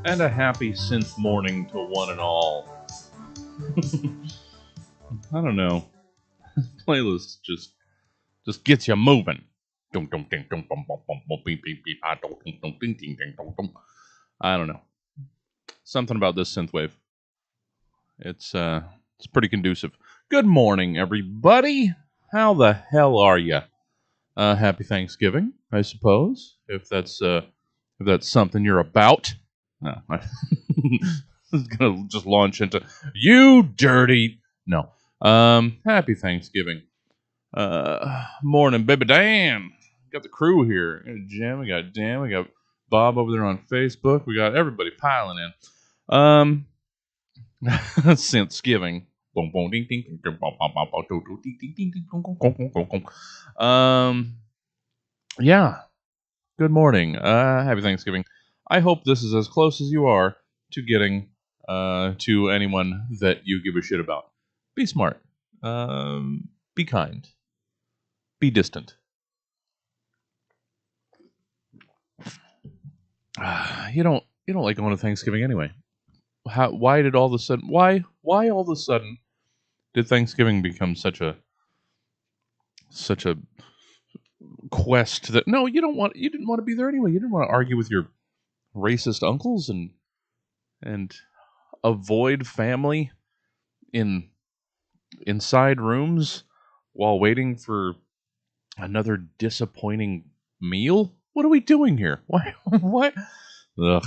and a happy synth morning to one and all. I don't know. Playlist just gets you moving. I don't know. Something about this synthwave. It's pretty conducive. Good morning, everybody. How the hell are you? Happy Thanksgiving, I suppose. If that's something you're about. No, I was gonna just launch into you dirty. No. Happy Thanksgiving. Morning, baby Dan. Got the crew here. We got Jim, we got Dan, we got Bob over there on Facebook. We got everybody piling in. Thanksgiving. Yeah. Good morning. Happy Thanksgiving. I hope this is as close as you are to getting to anyone that you give a shit about. Be smart. Be kind. Be distant. You don't like going to Thanksgiving anyway. Why did all of a sudden why all of a sudden did Thanksgiving become such a quest that no, you didn't want to be there anyway. You didn't want to argue with your racist uncles and avoid family in inside rooms while waiting for another disappointing meal? What are we doing here? Why? What? Ugh.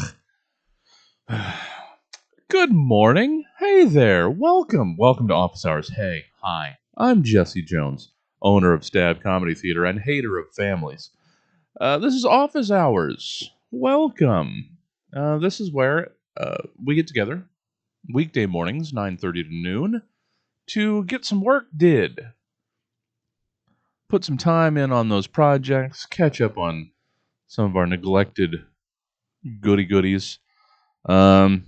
Good morning. Hey there. Welcome to Office Hours. Hey, hi. I'm Jesse Jones, owner of Stab Comedy Theater and hater of families. This is Office Hours. Welcome. This is where we get together weekday mornings, 9:30 to noon, to get some work did. Put some time in on those projects, catch up on some of our neglected goodies, and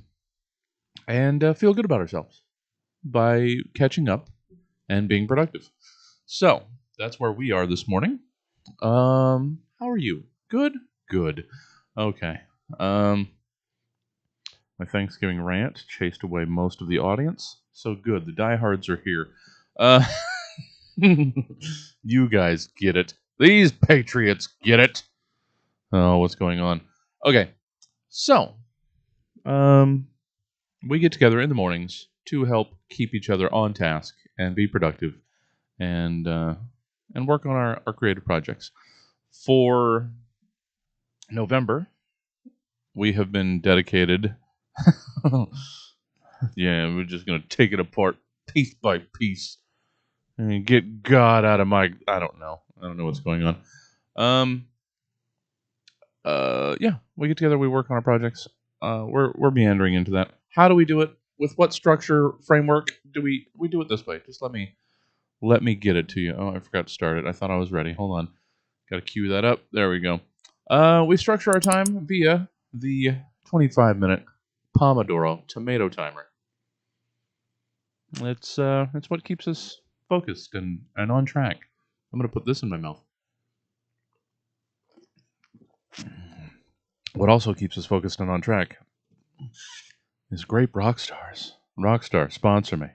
feel good about ourselves by catching up and being productive. So that's where we are this morning. How are you? Good. Okay. My Thanksgiving rant chased away most of the audience. So good. The diehards are here. Uh, you guys get it. These patriots get it. Oh, what's going on? Okay. So, we get together in the mornings to help keep each other on task and be productive and work on our creative projects. For November, we have been dedicated. Yeah, we're just going to take it apart piece by piece and get God out of my. I don't know what's going on. Yeah, we get together, we work on our projects. We're meandering into that. How do we do it? With what structure framework do we do it this way? Just let me get it to you. Oh, I forgot to start it. I thought I was ready. Hold on. Got to cue that up. There we go. We structure our time via the 25-minute Pomodoro tomato timer. It's what keeps us focused and on track. I'm gonna put this in my mouth. What also keeps us focused and on track is Grape Rockstars. Rockstar, sponsor me.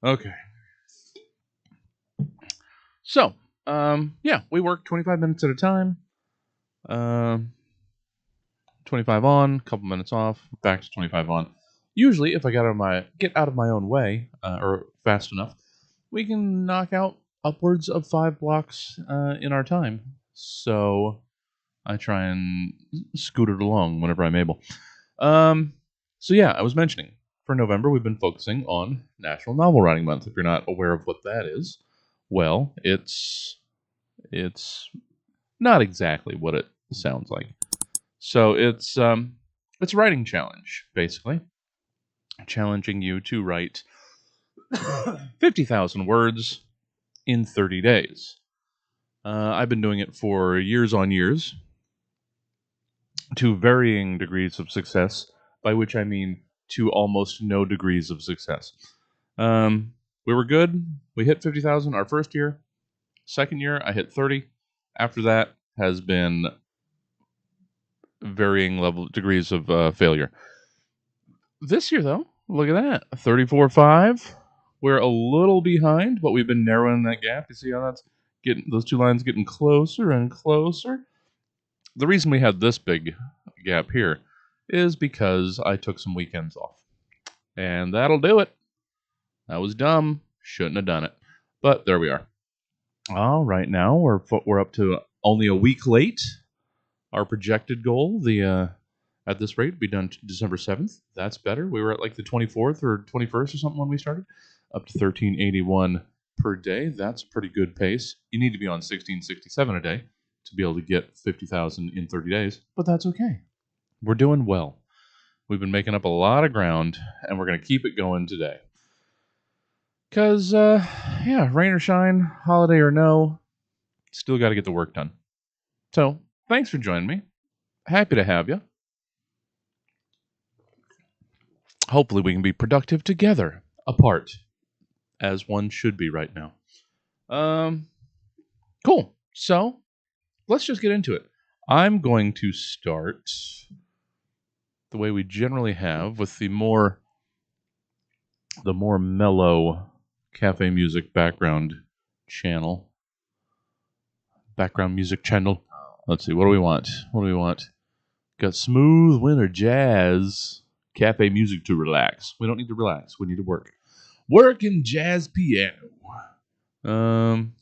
Okay. So, yeah, we work 25 minutes at a time. 25 on, couple minutes off, back to 25 on. Usually, if I get out of my own way, or fast enough, we can knock out upwards of 5 blocks in our time. So I try and scoot it along whenever I'm able. So yeah, I was mentioning, for November, we've been focusing on National Novel Writing Month. If you're not aware of what that is, well, it's not exactly what it sounds like. So it's a writing challenge, basically, challenging you to write 50,000 words in 30 days. I've been doing it for years on years, to varying degrees of success, by which I mean to almost no degrees of success. We were good. We hit 50,000 our first year. Second year, I hit 30. After that has been varying degrees of failure. This year, though, look at that, 34.5. We're a little behind, but we've been narrowing that gap. You see how that's getting those two lines getting closer and closer. The reason we had this big gap here is because I took some weekends off, and that'll do it. That was dumb. Shouldn't have done it, but there we are. All right, now we're up to only a week late. Our projected goal, at this rate, be done December 7th. That's better. We were at like the 24th or 21st or something when we started. Up to 1381 per day. That's a pretty good pace. You need to be on 1667 a day to be able to get 50,000 in 30 days, but that's okay. We're doing well. We've been making up a lot of ground, and we're going to keep it going today. Because, rain or shine, holiday or no, still got to get the work done. So, thanks for joining me. Happy to have you. Hopefully we can be productive together, apart, as one should be right now. Cool. So, let's just get into it. I'm going to start the way we generally have, with the more mellow cafe music background music channel. Let's see, what do we want? Got smooth winter jazz, cafe music to relax. We don't need to relax, we need to work and jazz piano.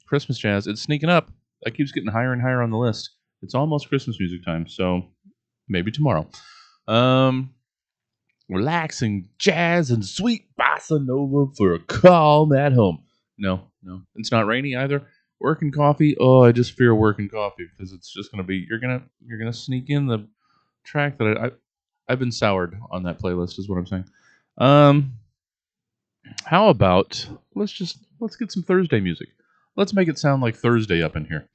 Christmas jazz, it's sneaking up. That keeps getting higher and higher on the list. It's almost Christmas music time, so maybe tomorrow. Relaxing jazz and sweet bossa nova for a calm at home. No, it's not rainy either. Working coffee. Oh, I just fear working coffee, because it's just gonna be you're gonna sneak in the track that I've been soured on that playlist, is what I'm saying. How about let's get some Thursday music. Let's make it sound like Thursday up in here.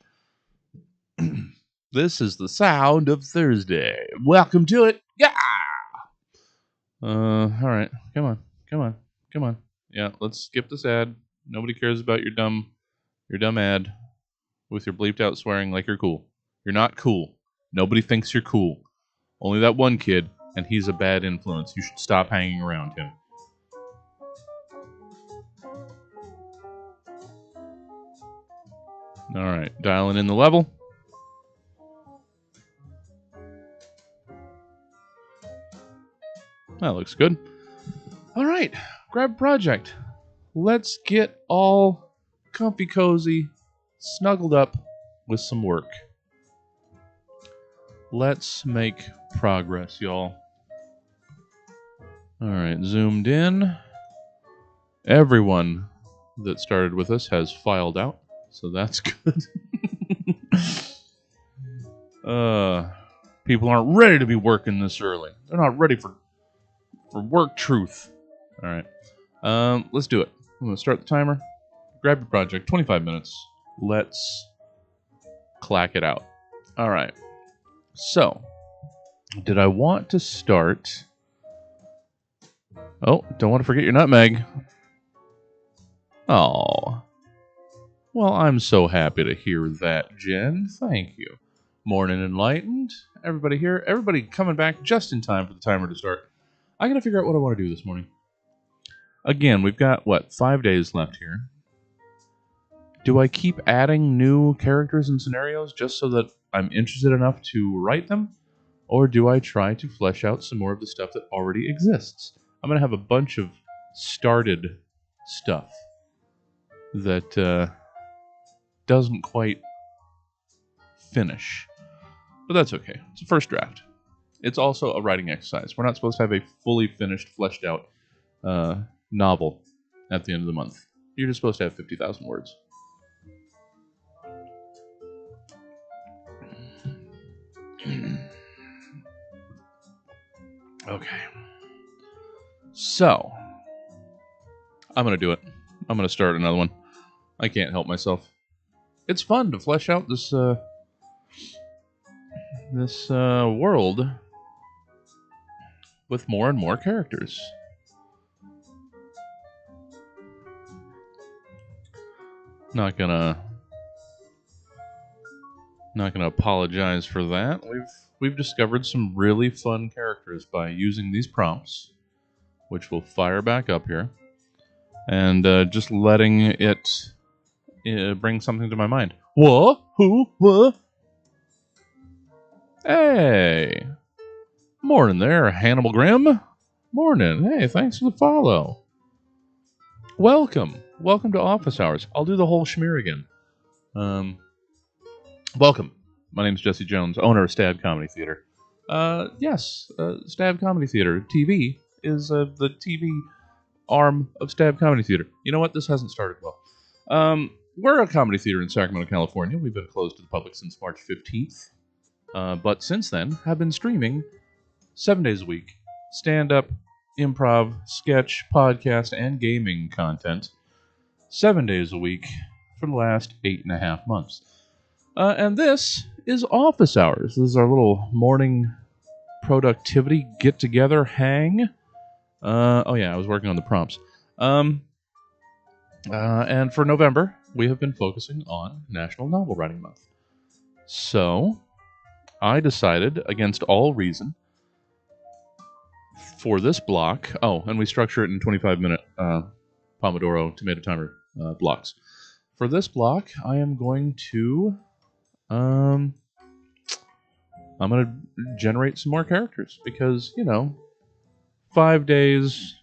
This is the sound of Thursday. Welcome to it. Yeah. All right. Come on. Yeah, let's skip this ad. Nobody cares about your dumb ad with your bleeped out swearing like you're cool. You're not cool. Nobody thinks you're cool. Only that one kid, and he's a bad influence. You should stop hanging around him. All right, dialing in the level. That looks good. All right, grab project. Let's get all comfy cozy, snuggled up with some work. Let's make progress, y'all. All right, zoomed in. Everyone that started with us has filed out, so that's good. People aren't ready to be working this early. They're not ready for work truth. All right, let's do it. I'm going to start the timer. Grab your project, 25 minutes. Let's clack it out. All right. So, did I want to start... Oh, don't want to forget your nutmeg. Oh. Well, I'm so happy to hear that, Jen. Thank you. Morning enlightened. Everybody here. Everybody coming back just in time for the timer to start. I got to figure out what I want to do this morning. Again, we've got, 5 days left here. Do I keep adding new characters and scenarios just so that I'm interested enough to write them? Or do I try to flesh out some more of the stuff that already exists? I'm going to have a bunch of started stuff that doesn't quite finish. But that's okay. It's a first draft. It's also a writing exercise. We're not supposed to have a fully finished, fleshed out novel at the end of the month. You're just supposed to have 50,000 words. Okay. So, I'm going to do it. I'm going to start another one. I can't help myself. It's fun to flesh out this world with more and more characters. Not gonna apologize for that. we've discovered some really fun characters by using these prompts, which will fire back up here, and just letting it bring something to my mind. What? Who? What? Hey! Morning there, Hannibal Grimm. Morning. Hey, thanks for the follow. Welcome. Welcome to Office Hours. I'll do the whole schmear again. Welcome. My name's Jesse Jones, owner of Stab Comedy Theater. Yes, Stab Comedy Theater. TV is the TV arm of Stab Comedy Theater. You know what? This hasn't started well. We're a comedy theater in Sacramento, California. We've been closed to the public since March 15th. But since then, have been streaming 7 days a week. Stand-up, improv, sketch, podcast, and gaming content 7 days a week for the last 8.5 months. And this is Office Hours. This is our little morning productivity get-together hang. Oh yeah, I was working on the prompts. And for November, we have been focusing on National Novel Writing Month. So, I decided, against all reason, for this block... Oh, and we structure it in 25-minute Pomodoro tomato timer blocks. For this block, I am going to... I'm going to generate some more characters, because, 5 days,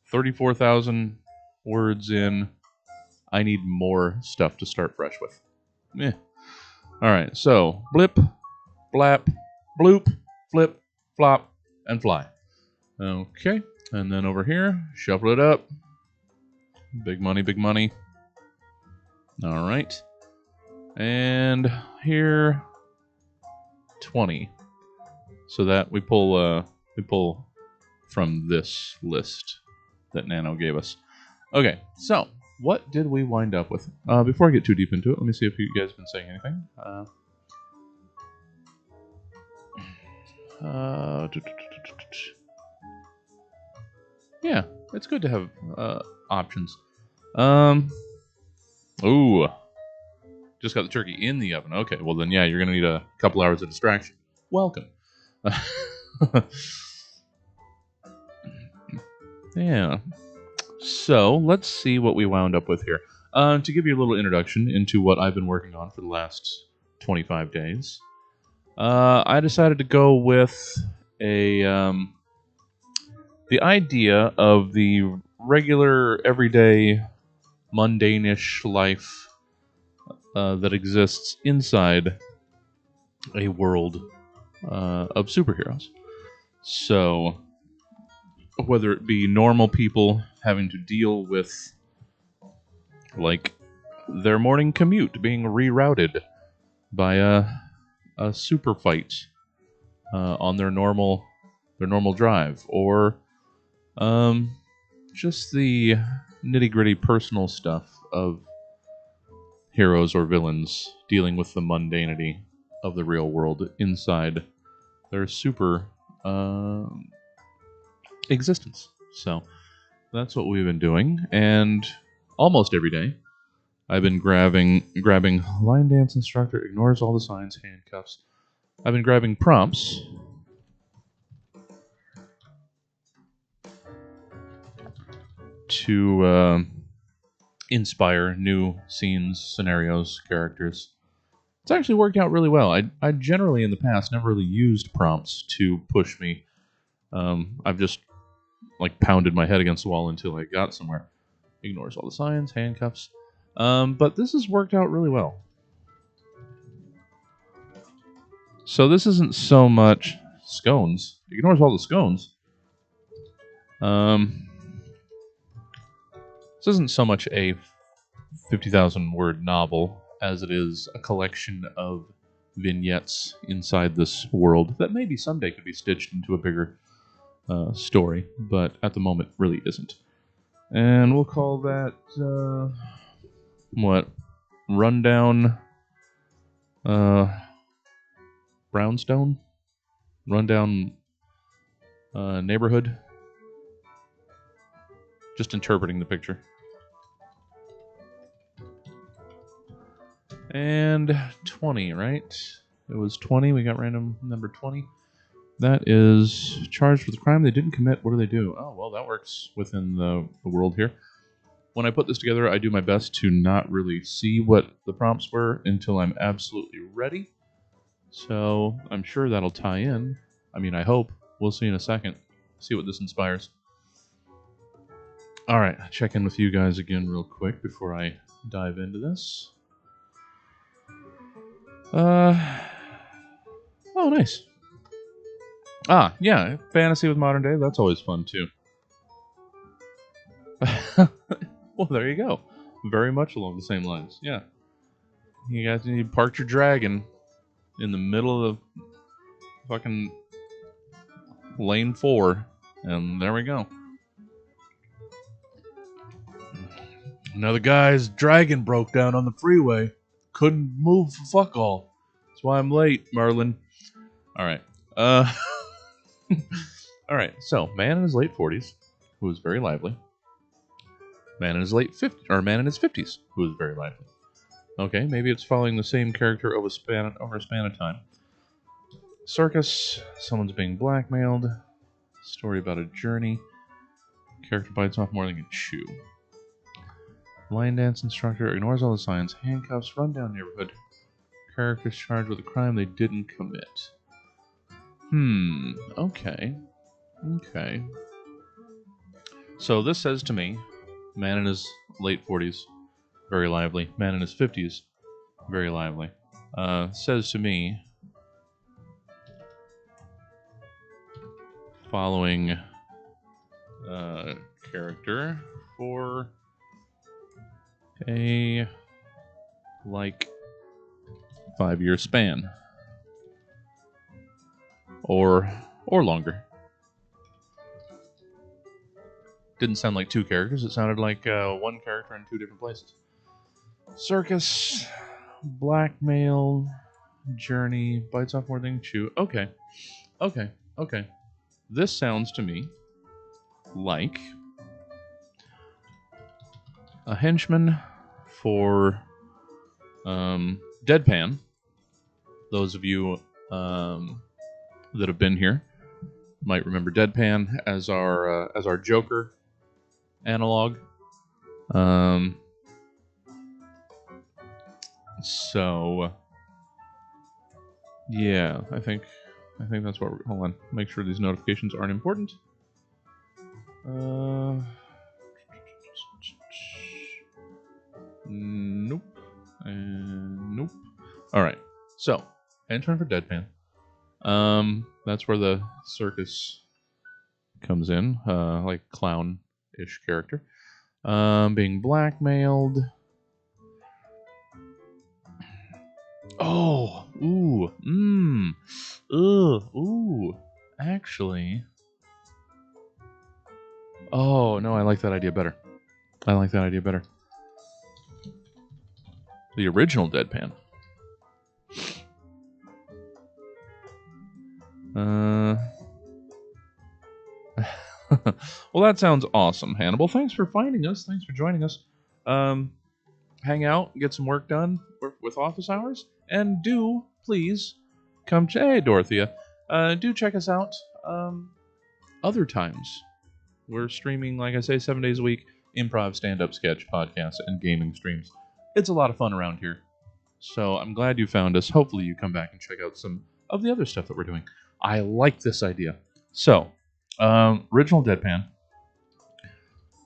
34,000 words in, I need more stuff to start fresh with. Alright, so, blip, blap, bloop, flip, flop, and fly. Okay, and then over here, shuffle it up. Big money, big money. Alright. And here, 20. So that we pull from this list that Nano gave us. Okay, so what did we wind up with? Before I get too deep into it, let me see if you guys have been saying anything. Yeah, it's good to have options. Ooh. Just got the turkey in the oven. Okay, well then, yeah, you're going to need a couple hours of distraction. Welcome. Yeah. So, let's see what we wound up with here. To give you a little introduction into what I've been working on for the last 25 days, I decided to go with the idea of the regular, everyday, mundane-ish life that exists inside a world of superheroes. So, whether it be normal people having to deal with, like, their morning commute being rerouted by a super fight on their normal drive, or just the nitty-gritty personal stuff of heroes or villains dealing with the mundanity of the real world inside their super existence. So that's what we've been doing, and almost every day I've been grabbing line dance instructor, ignores all the signs, handcuffs. I've been grabbing prompts to inspire new scenes, scenarios, characters. It's actually worked out really well. I generally in the past never really used prompts to push me. I've just pounded my head against the wall until I got somewhere. Ignores all the signs, handcuffs. But this has worked out really well. So this isn't so much scones. Ignores all the scones. This isn't so much a 50,000 word novel as it is a collection of vignettes inside this world that maybe someday could be stitched into a bigger story, but at the moment really isn't. And we'll call that rundown brownstone, rundown neighborhood. Just interpreting the picture. And 20, right? It was 20. We got random number 20. That is charged with a crime they didn't commit. What do they do? Oh, well, that works within the world here. When I put this together, I do my best to not really see what the prompts were until I'm absolutely ready. So I'm sure that'll tie in. I mean, I hope. We'll see in a second. See what this inspires. All right, check in with you guys again real quick before I dive into this. Oh, nice. Ah, yeah, fantasy with modern day. That's always fun too. Well, there you go. Very much along the same lines. Yeah. You parked your dragon in the middle of fucking lane 4, and there we go. Another guy's dragon broke down on the freeway. Couldn't move for fuck all. That's why I'm late, Merlin. All right. All right. So, man in his late 40s, who is very lively. Man in his late 50s, or man in his 50s, who is very lively. Okay, maybe it's following the same character over a span of time. Circus, someone's being blackmailed. Story about a journey. Character bites off more than can chew. Line dance instructor ignores all the signs. Handcuffs, rundown neighborhood. Characters charged with a crime they didn't commit. Okay. Okay. So this says to me, man in his late 40s, very lively. Man in his 50s, very lively. Says to me, following character for a 5-year span or longer. Didn't sound like 2 characters. It sounded like 1 character in 2 different places. Circus, blackmail, journey, bites off more than chew. Okay. This sounds to me like a henchman for Deadpan. Those of you that have been here might remember Deadpan as our Joker analog. So yeah, I think that's what we're... Hold on, make sure these notifications aren't important. Nope. And nope. Alright. So, intern for Deadpan. That's where the circus comes in, like clown-ish character. Being blackmailed. Oh, ooh. Actually, oh no, I like that idea better. The original Deadpan. Well, that sounds awesome, Hannibal. Thanks for finding us. Thanks for joining us. Hang out, get some work done with office hours, and do please come to... Hey, Dorothea. Do check us out other times. We're streaming, like I say, 7 days a week. Improv, stand-up, sketch, podcasts, and gaming streams. It's a lot of fun around here. So I'm glad you found us. Hopefully you come back and check out some of the other stuff that we're doing. I like this idea. So, original Deadpan.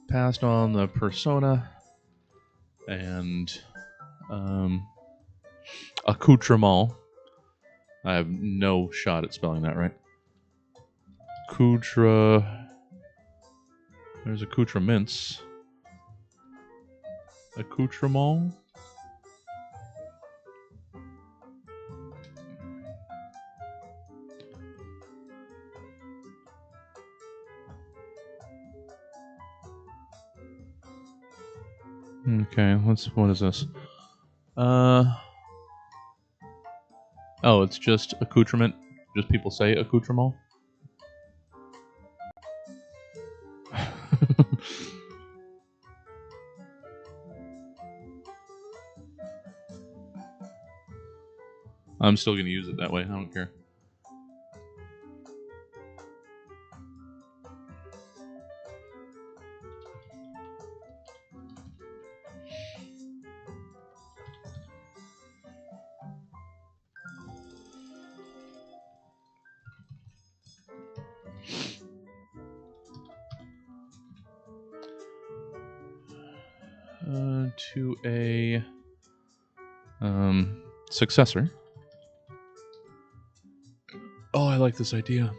Passed on the persona and accoutrement. I have no shot at spelling that right. There's accoutrements. Accoutrement. Okay, what is this? Oh, it's just accoutrement. Just people say accoutrement. I'm still going to use it that way. I don't care. To a successor. Oh, I like this idea.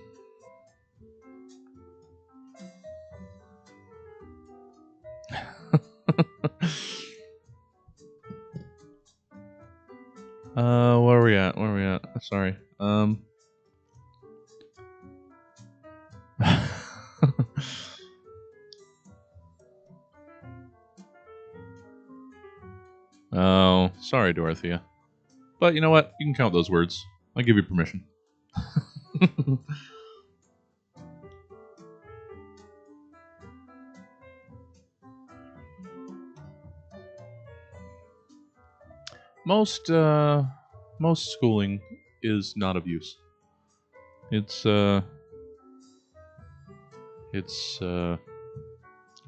Where are we at? Where are we at? Sorry. Oh, sorry, Dorothea. But you know what? You can count those words. I give you permission. Most schooling is not abuse. It's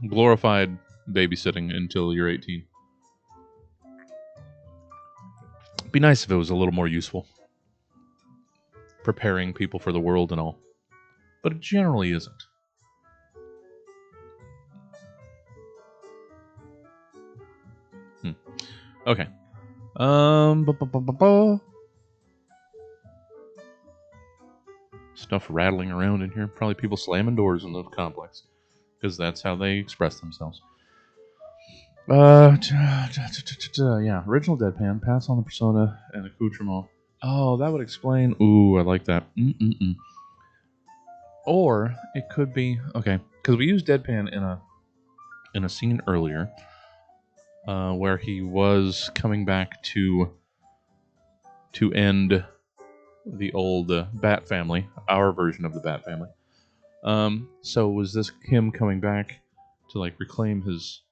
glorified babysitting until you're 18. It'd be nice if it was a little more useful, preparing people for the world and all, but it generally isn't. Okay. Stuff rattling around in here. Probably people slamming doors in the complex, because that's how they express themselves. Yeah, original deadpan, pass on the persona and accoutrement. Oh, that would explain. Ooh, I like that. Or it could be okay, because we used deadpan in a scene earlier, where he was coming back to end the old Bat family, our version of the Bat family. So was this him coming back to like reclaim his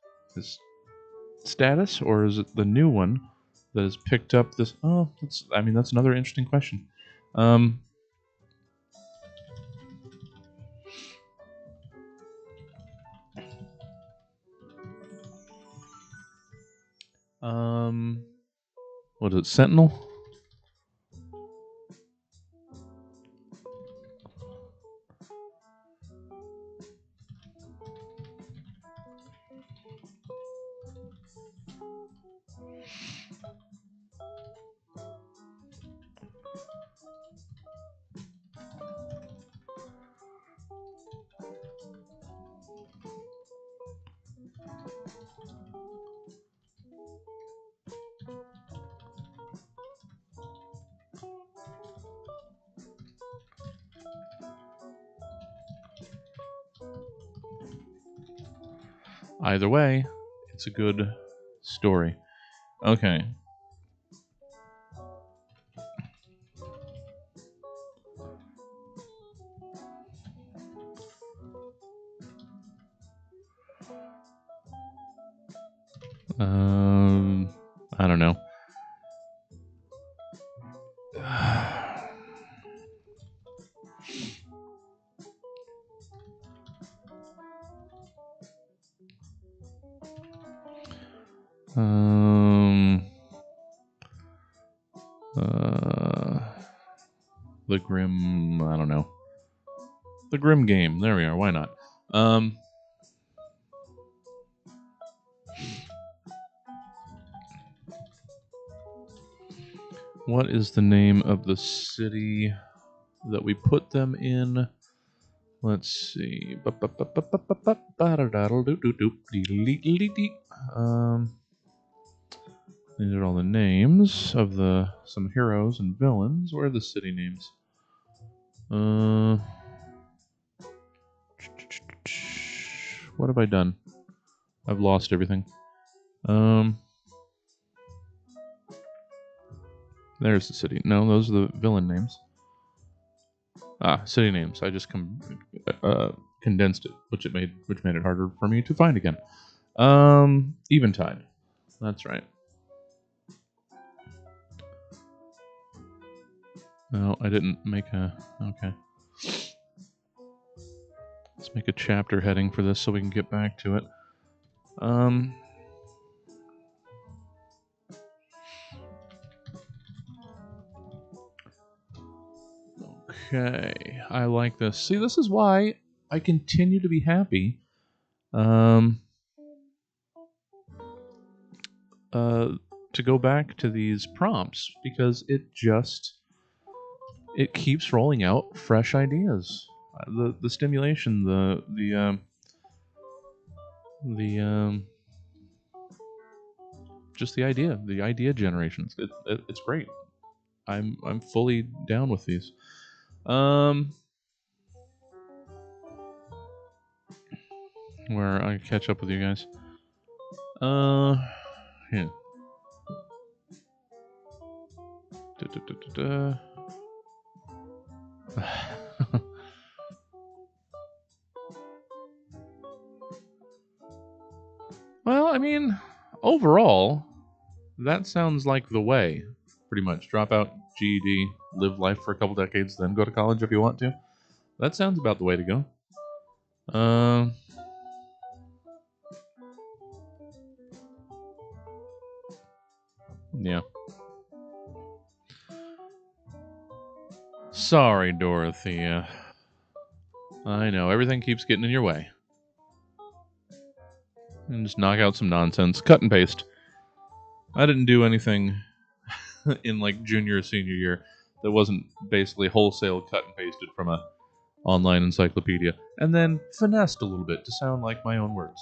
status, or is it the new one that has picked up this? Oh, that's another interesting question. What is it, Sentinel? Either way, it's a good story. Okay. I don't know. The Grim. I don't know. The Grim game. There we are. Why not? What is the name of the city that we put them in? Let's see. These are all the names of some heroes and villains. Where are the city names? What have I done? I've lost everything. There's the city. No, those are the villain names. City names. I just condensed it, which made it harder for me to find again. Eventide. That's right. No, I didn't make a... Okay. Let's make a chapter heading for this so we can get back to it. Okay, I like this. See, this is why I continue to be happy. To go back to these prompts because it keeps rolling out fresh ideas. The stimulation, the just the idea generations. It's great. I'm fully down with these. Where I catch up with you guys. Yeah. Well, I mean, overall, that sounds like the way. Pretty much. Drop out GED, live life for a couple decades, then go to college if you want to. That sounds about the way to go. Yeah. Sorry, Dorothea. I know, everything keeps getting in your way. And just knock out some nonsense. Cut and paste. I didn't do anything in like junior or senior year that wasn't basically wholesale cut and pasted from a online encyclopedia and then finessed a little bit to sound like my own words.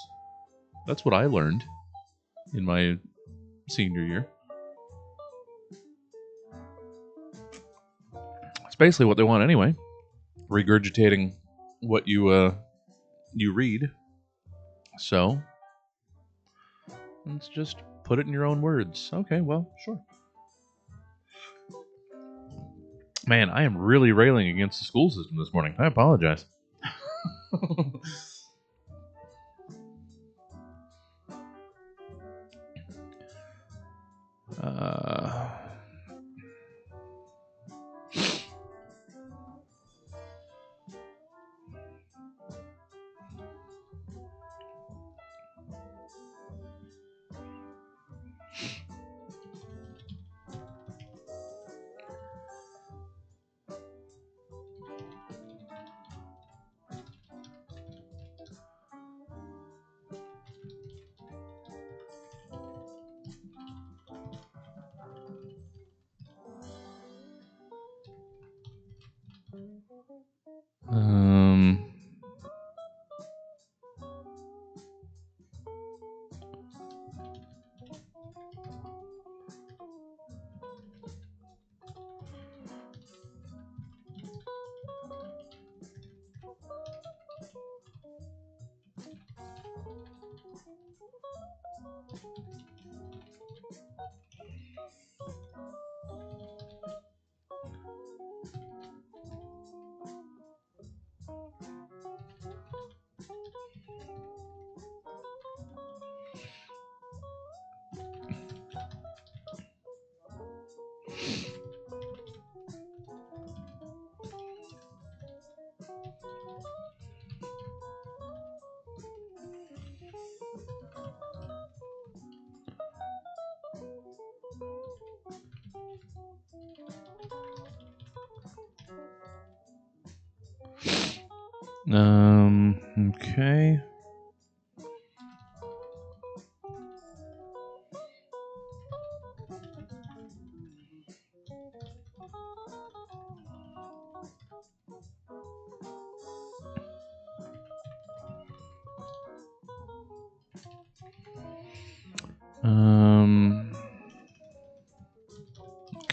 That's what I learned in my senior year. It's basically what they want anyway. Regurgitating what you read. So let's just put it in your own words. Okay, well, sure. Man, I am really railing against the school system this morning. I apologize. uh, um, okay.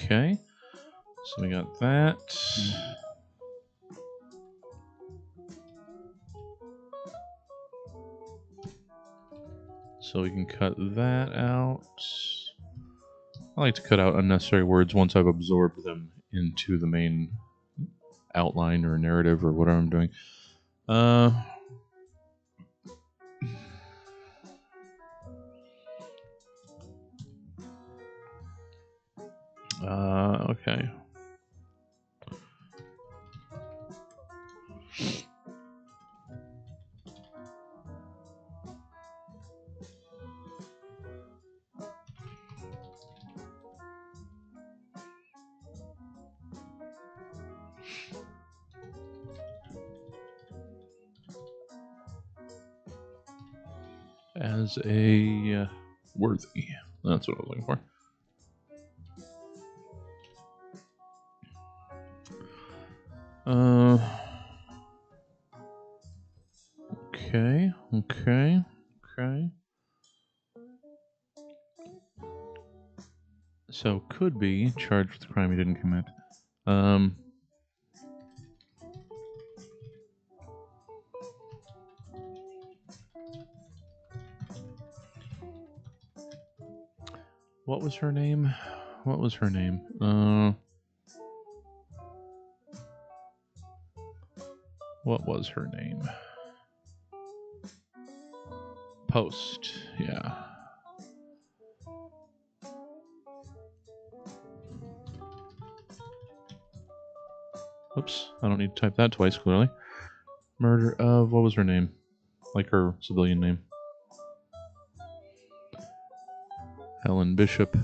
Okay. So we got that. So we can cut that out. I like to cut out unnecessary words once I've absorbed them into the main outline or narrative or whatever I'm doing. Okay. as a worthy. That's what I was looking for. Okay. So could be charged with a crime he didn't commit. What was her name? What was her name? What was her name? Post. Yeah. Oops. I don't need to type that twice, clearly. Murder of... What was her name? Like her civilian name. Helen Bishop.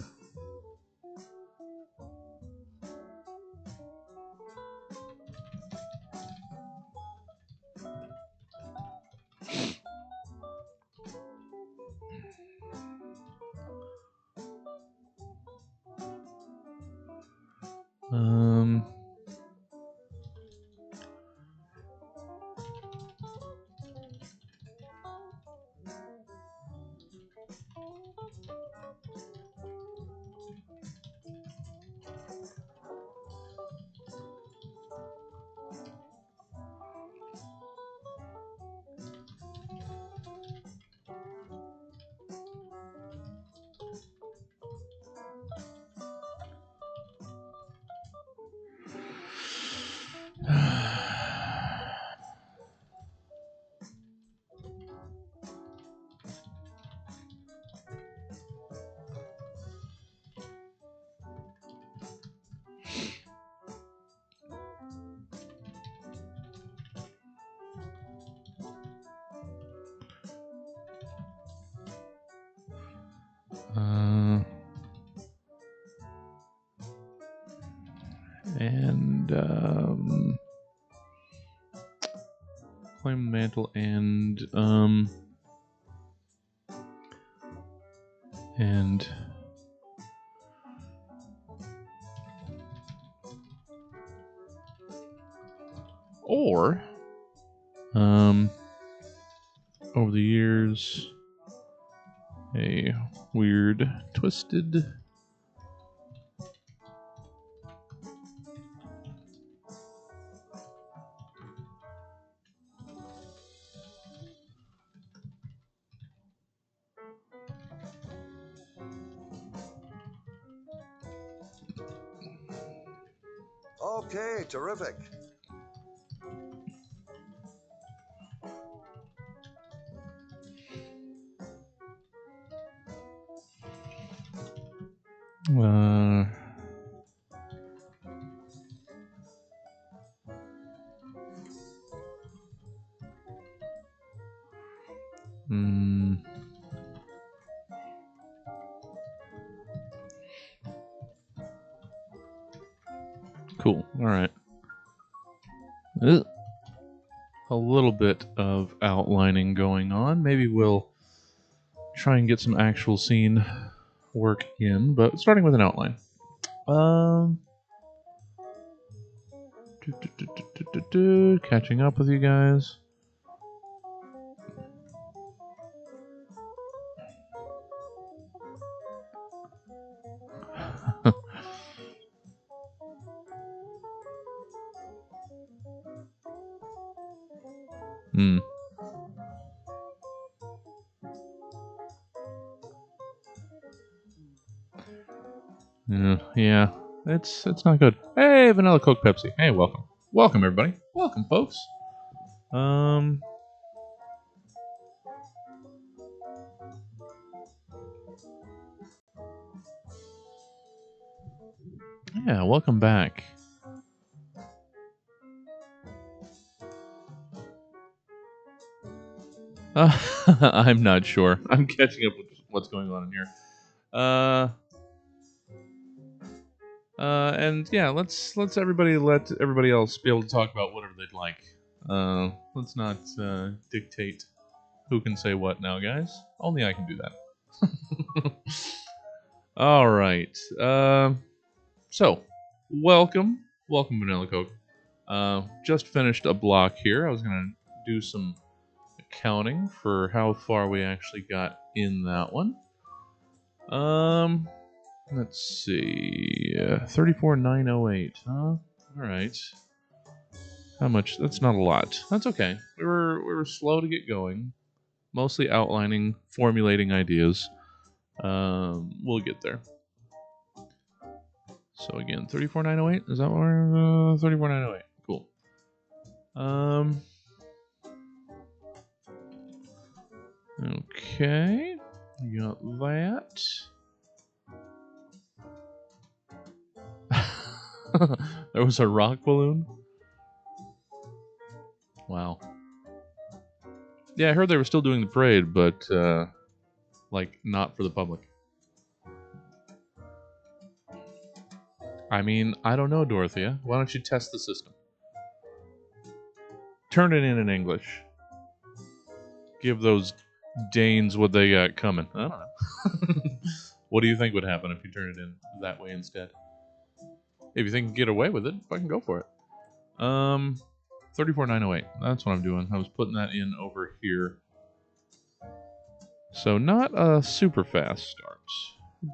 Claim mantle and or over the years a weird twisted Okay, terrific. Cool. All right. A little bit of outlining going on. Maybe we'll try and get some actual scene work in, but starting with an outline. Catching up with you guys. Yeah, it's not good. Hey, Vanilla Coke Pepsi. Hey, welcome. Welcome, everybody. Welcome, folks. Yeah, welcome back. I'm not sure. I'm catching up with what's going on in here. And yeah, let's let everybody else be able to talk about whatever they'd like. Let's not dictate who can say what now, guys. Only I can do that. All right. So, welcome. Welcome, Vanilla Coke. Just finished a block here. I was going to do some accounting for how far we actually got in that one. Let's see. 34,908, huh? All right. How much? That's not a lot. That's okay. We were slow to get going. Mostly outlining, formulating ideas. We'll get there. So again, 34,908. Is that what we're 34,908? Cool. Okay. You got that. There was a rock balloon. Wow. Yeah, I heard they were still doing the parade, but like not for the public. I mean, I don't know, Dorothea. Why don't you test the system? Turn it in English. Give those Danes what they got coming. I don't know. What do you think would happen if you turn it in that way instead? If you think you can get away with it, fucking go for it. 34,908. That's what I'm doing. I was putting that in over here. So not a super fast start,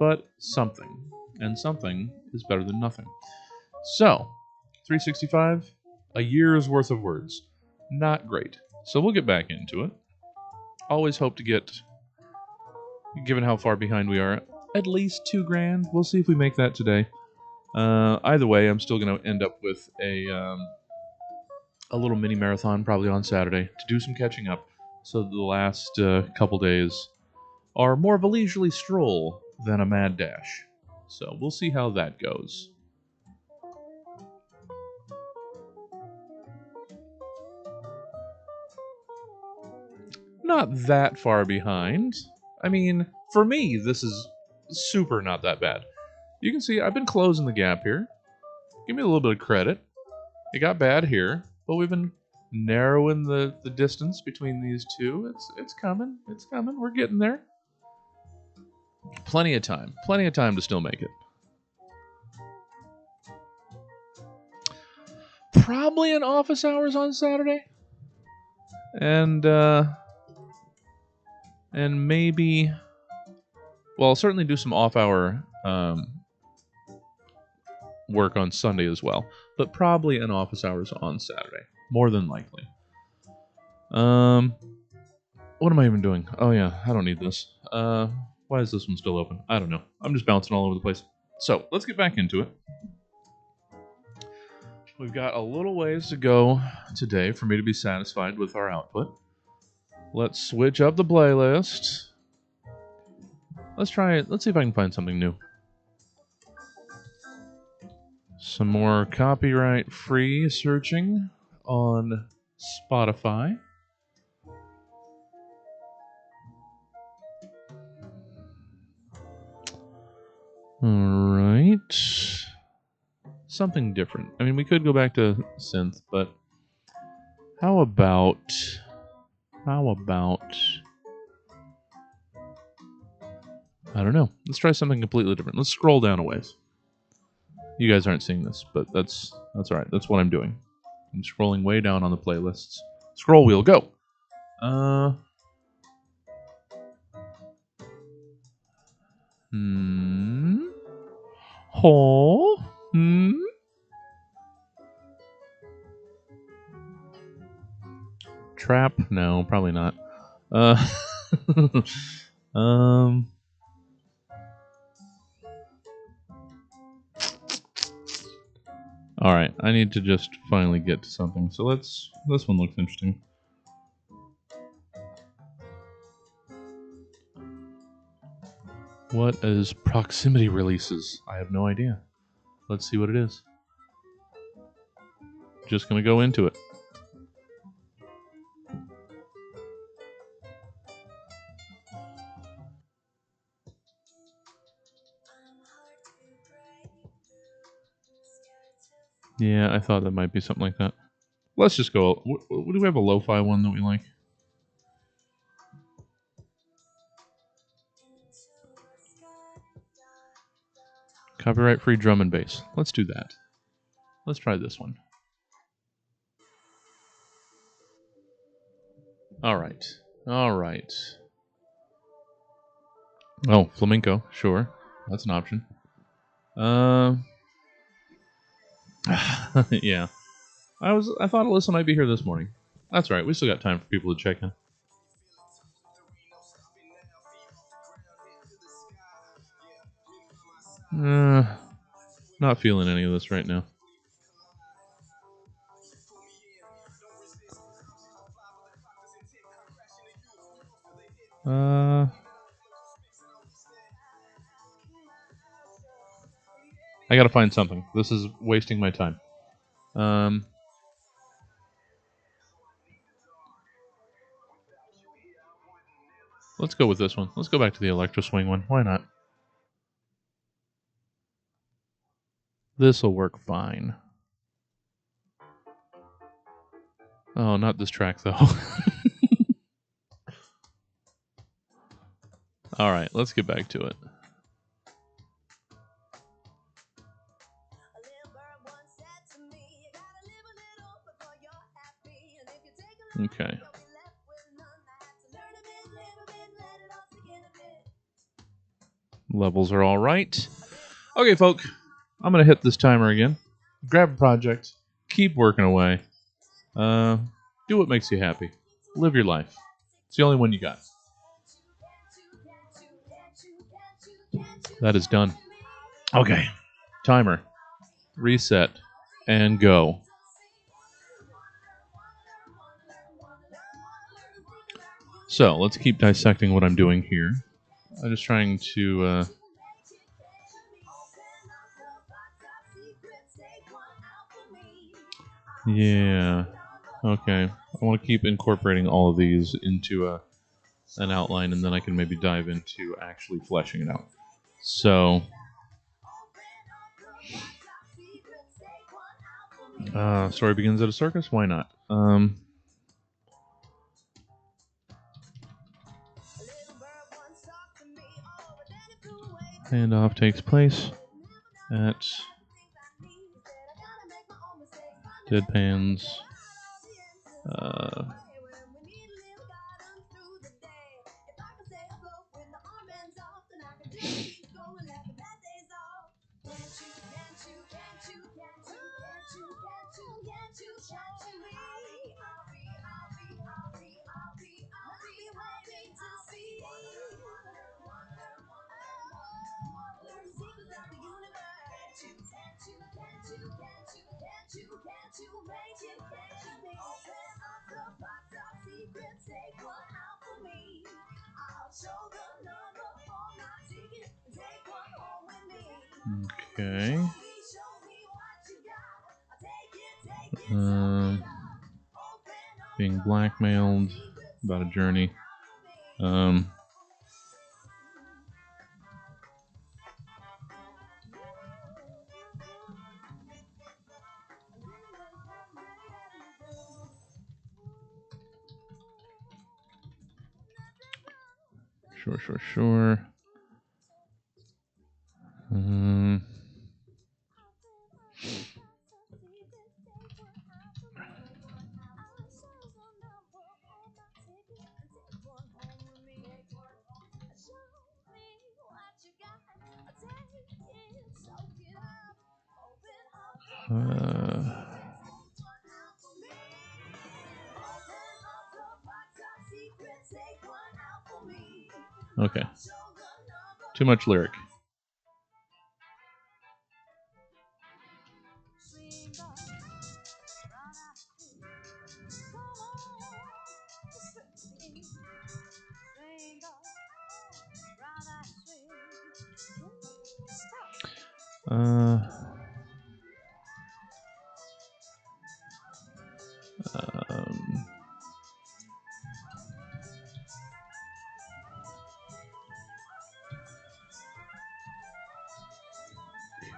but something. And something is better than nothing. So, 365, a year's worth of words. Not great. So we'll get back into it. Always hope to get, given how far behind we are, at least $2,000. We'll see if we make that today. Either way, I'm still going to end up with a little mini marathon probably on Saturday to do some catching up. So the last couple days are more of a leisurely stroll than a mad dash. So we'll see how that goes. Not that far behind. I mean, for me, this is super not that bad. You can see I've been closing the gap here. Give me a little bit of credit. It got bad here, but we've been narrowing the distance between these two. It's coming. It's coming. We're getting there. Plenty of time. Plenty of time to still make it. Probably in office hours on Saturday. And maybe, well, I'll certainly do some off-hour work on Sunday as well, but probably in office hours on Saturday, more than likely. What am I even doing? Oh yeah, I don't need this. Why is this one still open? I don't know. I'm just bouncing all over the place. So let's get back into it. We've got a little ways to go today for me to be satisfied with our output. Let's switch up the playlist. Let's try it. Let's see if I can find something new. Some more copyright-free searching on Spotify. Alright. Something different. I mean, we could go back to synth, but how about... I don't know. Let's try something completely different. Let's scroll down a ways. You guys aren't seeing this, but that's alright. That's what I'm doing. I'm scrolling way down on the playlists. Scroll wheel, go! Trap? No, probably not. Alright, I need to just finally get to something. So this one looks interesting. What is proximity releases? I have no idea. Let's see what it is. Just gonna go into it. Yeah, I thought that might be something like that. Let's just go. Do we have a lo-fi one that we like? Copyright-free drum and bass. Let's do that. Let's try this one. All right. Oh, flamenco. Sure. That's an option. Yeah. I thought Alyssa might be here this morning. That's right. We still got time for people to check in. Not feeling any of this right now. I gotta find something. This is wasting my time. Let's go with this one. Let's go back to the Electro Swing one. Why not? This'll work fine. Oh, not this track, though. All right, let's get back to it. Okay. Levels are all right. Okay, folk. I'm going to hit this timer again. Grab a project. Keep working away. Do what makes you happy. Live your life. It's the only one you got. That is done. Okay. Timer. Reset. And go. So, let's keep dissecting what I'm doing here. I'm just trying to... Yeah. Okay. I want to keep incorporating all of these into an outline, and then I can maybe dive into actually fleshing it out. So... story begins at a circus? Why not? Handoff takes place at Deadpan's Okay. Being blackmailed, about a journey. Sure. Okay. Too much lyric.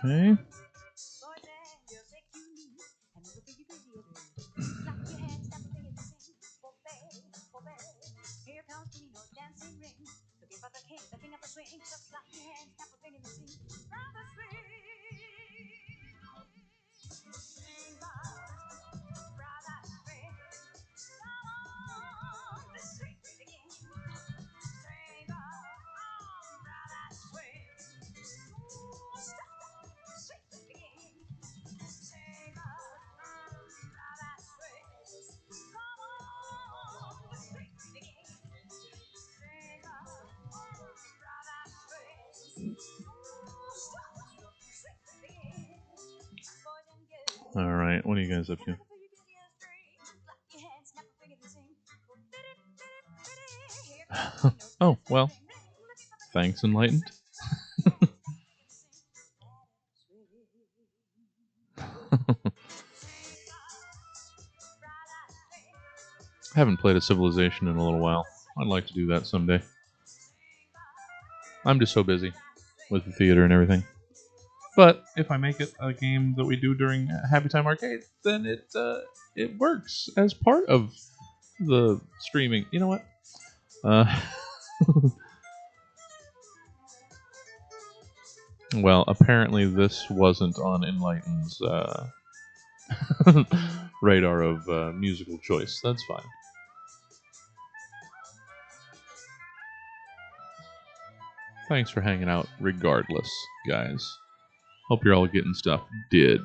Okay. All right, what are you guys up to? Oh, well, thanks, Enlightened. I haven't played a Civilization in a little while. I'd like to do that someday. I'm just so busy with the theater and everything. But if I make it a game that we do during Happy Time Arcade, then it works as part of the streaming. You know what? Well, apparently this wasn't on Enlightened's radar of musical choice. That's fine. Thanks for hanging out regardless, guys. Hope you're all getting stuff did.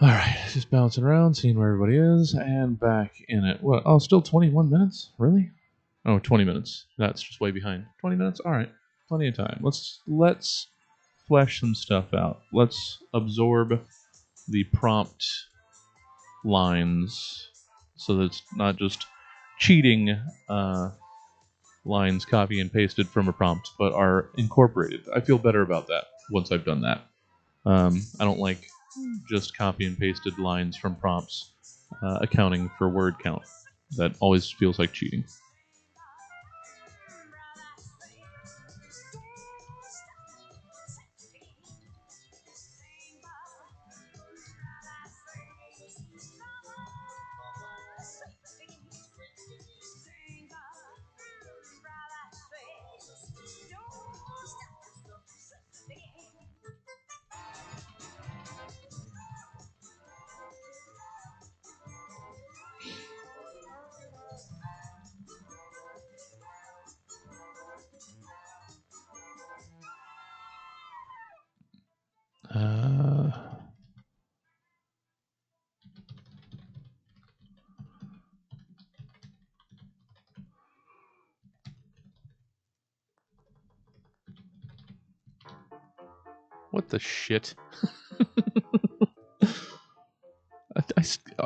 Alright, just bouncing around, seeing where everybody is, and back in it. What? Oh, still 21 minutes? Really? Oh, 20 minutes. That's just way behind. 20 minutes? Alright. Plenty of time. Let's flesh some stuff out. Let's absorb the prompt lines so that it's not just cheating lines copy and pasted from a prompt, but are incorporated. I feel better about that once I've done that. I don't like just copy and pasted lines from prompts accounting for word count. That always feels like cheating. What the shit?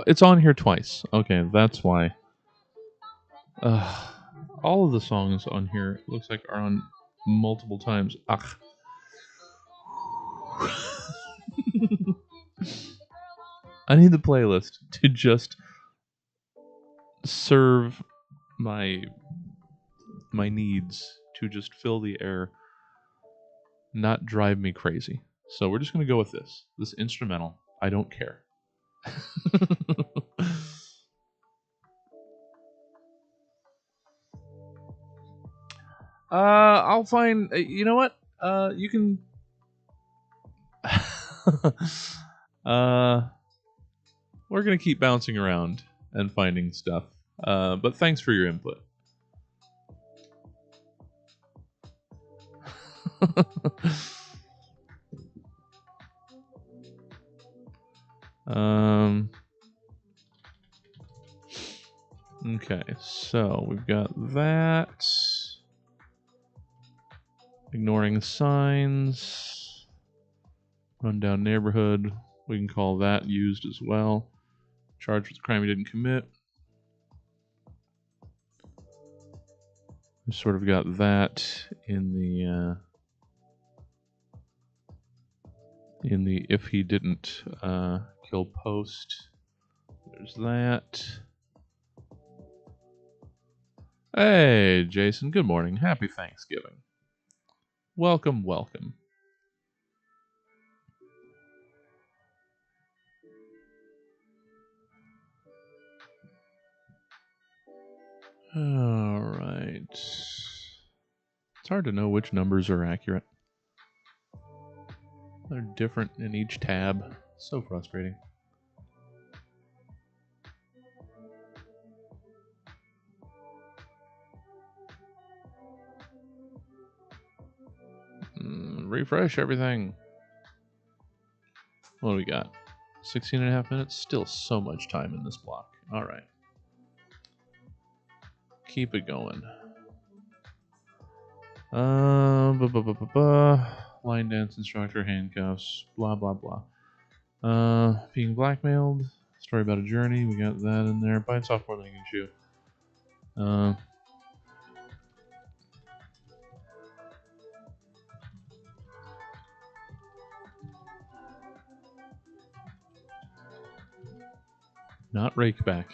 It's on here twice. Okay, that's why. All of the songs on here looks like are on multiple times. Ugh. I need the playlist to just serve my needs, to just fill the air, not drive me crazy. So we're just gonna go with this instrumental. I don't care. I'll find. You know what? You can. We're gonna keep bouncing around and finding stuff. But thanks for your input. Okay, so we've got that. Ignoring signs. Rundown neighborhood. We can call that used as well. Charged with a crime he didn't commit. We sort of got that in the if he didn't kill post. There's that. Hey, Jason. Good morning. Happy Thanksgiving. Welcome, welcome. All right. It's hard to know which numbers are accurate. They're different in each tab. So frustrating. Refresh everything. What do we got? 16 and a half minutes? Still so much time in this block. All right. Keep it going. line dance instructor, handcuffs, blah blah blah. Being blackmailed, story about a journey, we got that in there. Bites off more than I can chew. Not rakeback.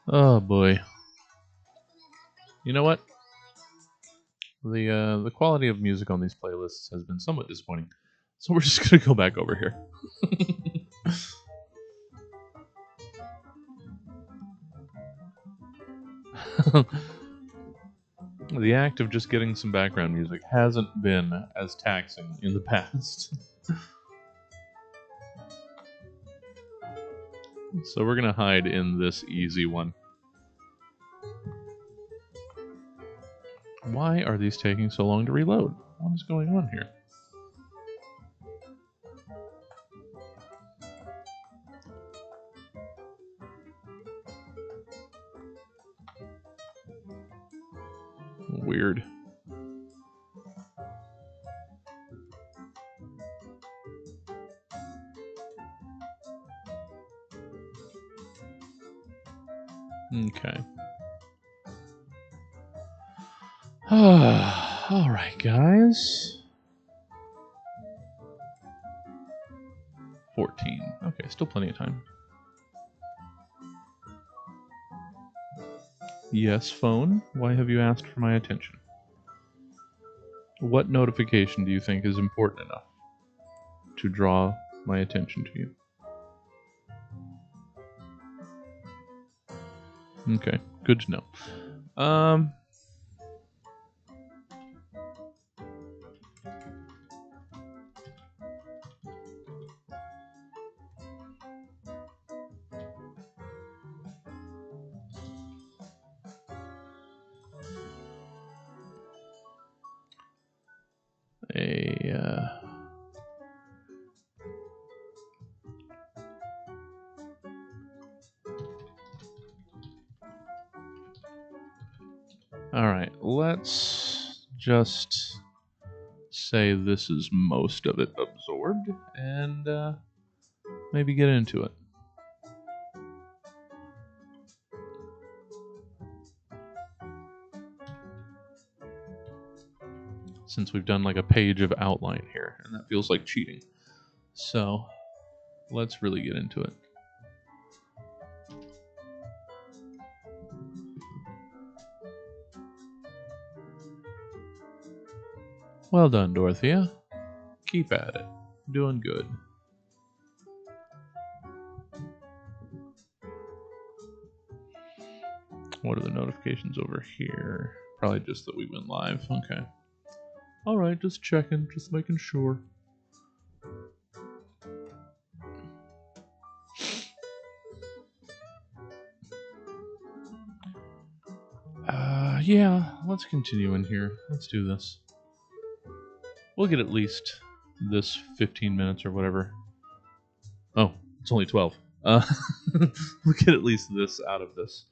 Oh boy. You know what? The quality of music on these playlists has been somewhat disappointing. So we're just gonna go back over here. The act of just getting some background music hasn't been as taxing in the past. So we're gonna hide in this easy one. Why are these taking so long to reload? What is going on here? Weird. Okay. Alright, guys. 14. Okay, still plenty of time. Yes, phone. Why have you asked for my attention? What notification do you think is important enough to draw my attention to you? Okay, good to know. Alright, let's just say this is most of it absorbed and maybe get into it. Since we've done like a page of outline here, and that feels like cheating. So let's really get into it. Well done, Dorothea. Keep at it. Doing good. What are the notifications over here? Probably just that we went live. Okay. Alright, just checking, just making sure. Yeah, let's continue in here. Let's do this. We'll get at least this 15 minutes or whatever. Oh, it's only 12. We'll get at least this out of this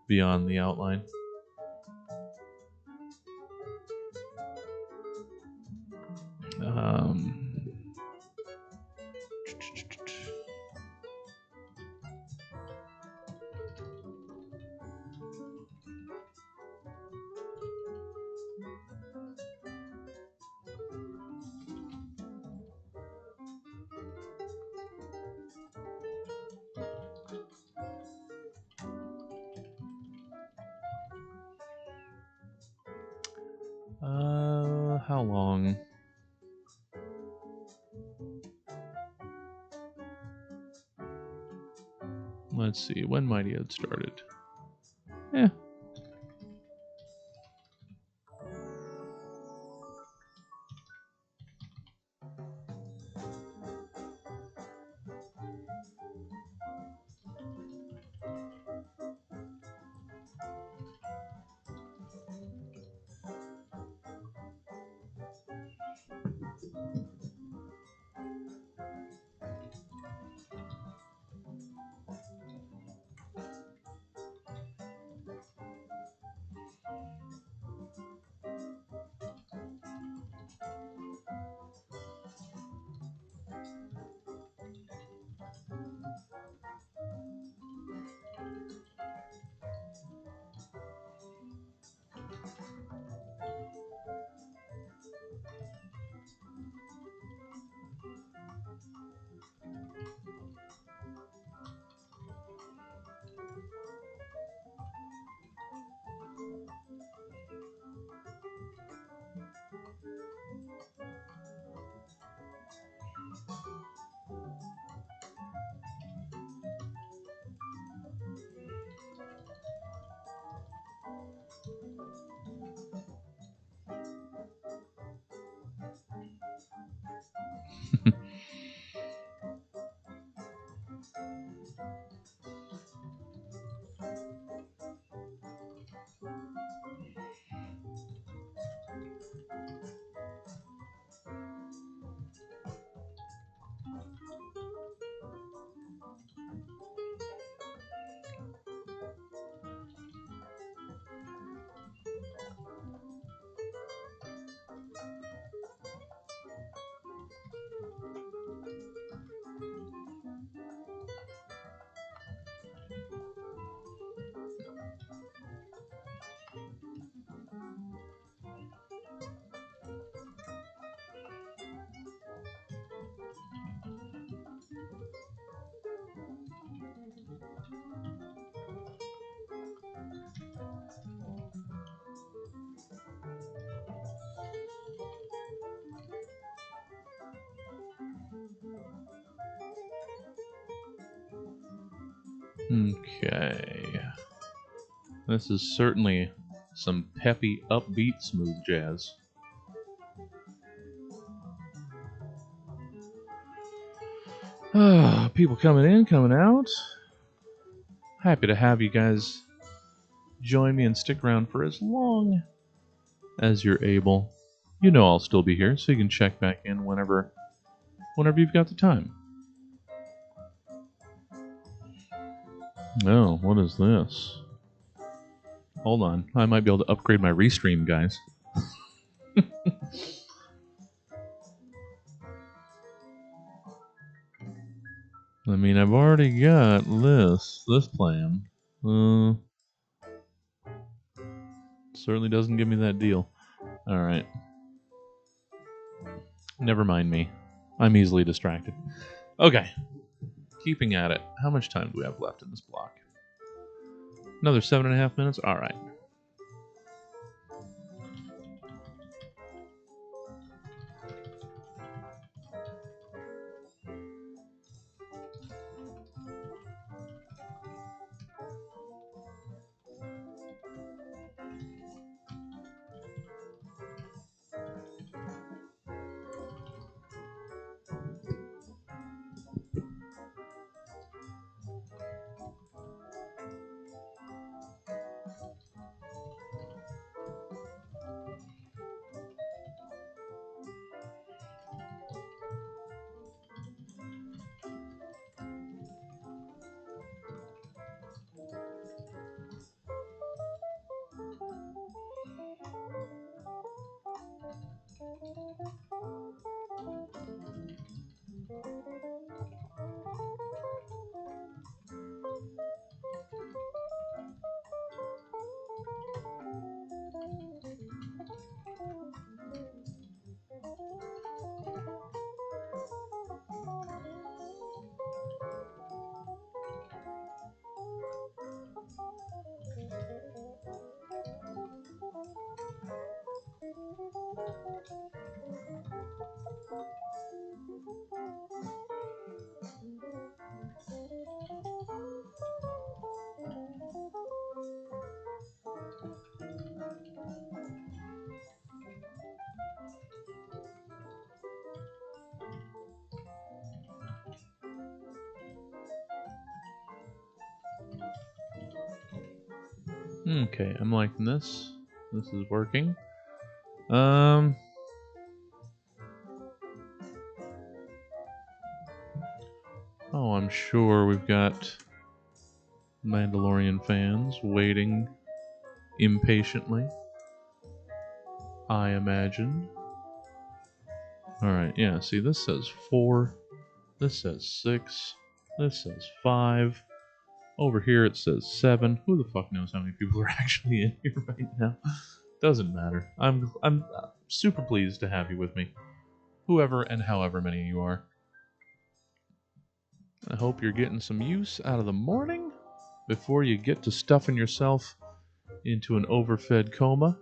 beyond the outline. How long? Let's see, when Mighty Oat started. Eh. Okay. This is certainly some peppy, upbeat, smooth jazz. People coming in, coming out. Happy to have you guys join me and stick around for as long as you're able. You know I'll still be here, so you can check back in whenever you've got the time. Oh, what is this? Hold on, I might be able to upgrade my restream, guys. I mean, I've already got this plan. Certainly doesn't give me that deal. Alright. Never mind me. I'm easily distracted. Okay. Keeping at it. How much time do we have left in this block? Another 7.5 minutes? Alright. Okay, I'm liking this. This is working. Oh, I'm sure we've got Mandalorian fans waiting impatiently. I imagine. Alright, yeah, see, this says 4. This says 6. This says 5. Over here it says 7. Who the fuck knows how many people are actually in here right now? Doesn't matter. I'm super pleased to have you with me. Whoever and however many you are. I hope you're getting some use out of the morning before you get to stuffing yourself into an overfed coma.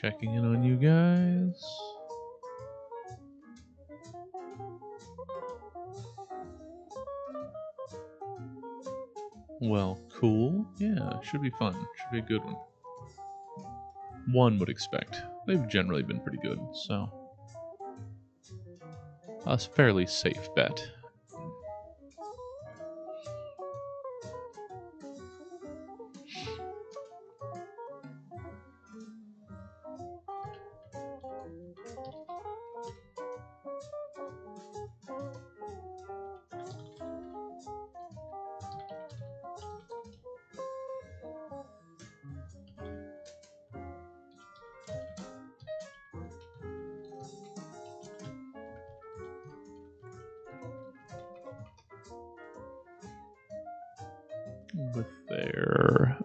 Checking in on you guys. Well, cool. Yeah, should be fun. Should be a good one. One would expect. They've generally been pretty good, so a fairly safe bet. With their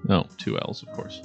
no, 2 L's, of course.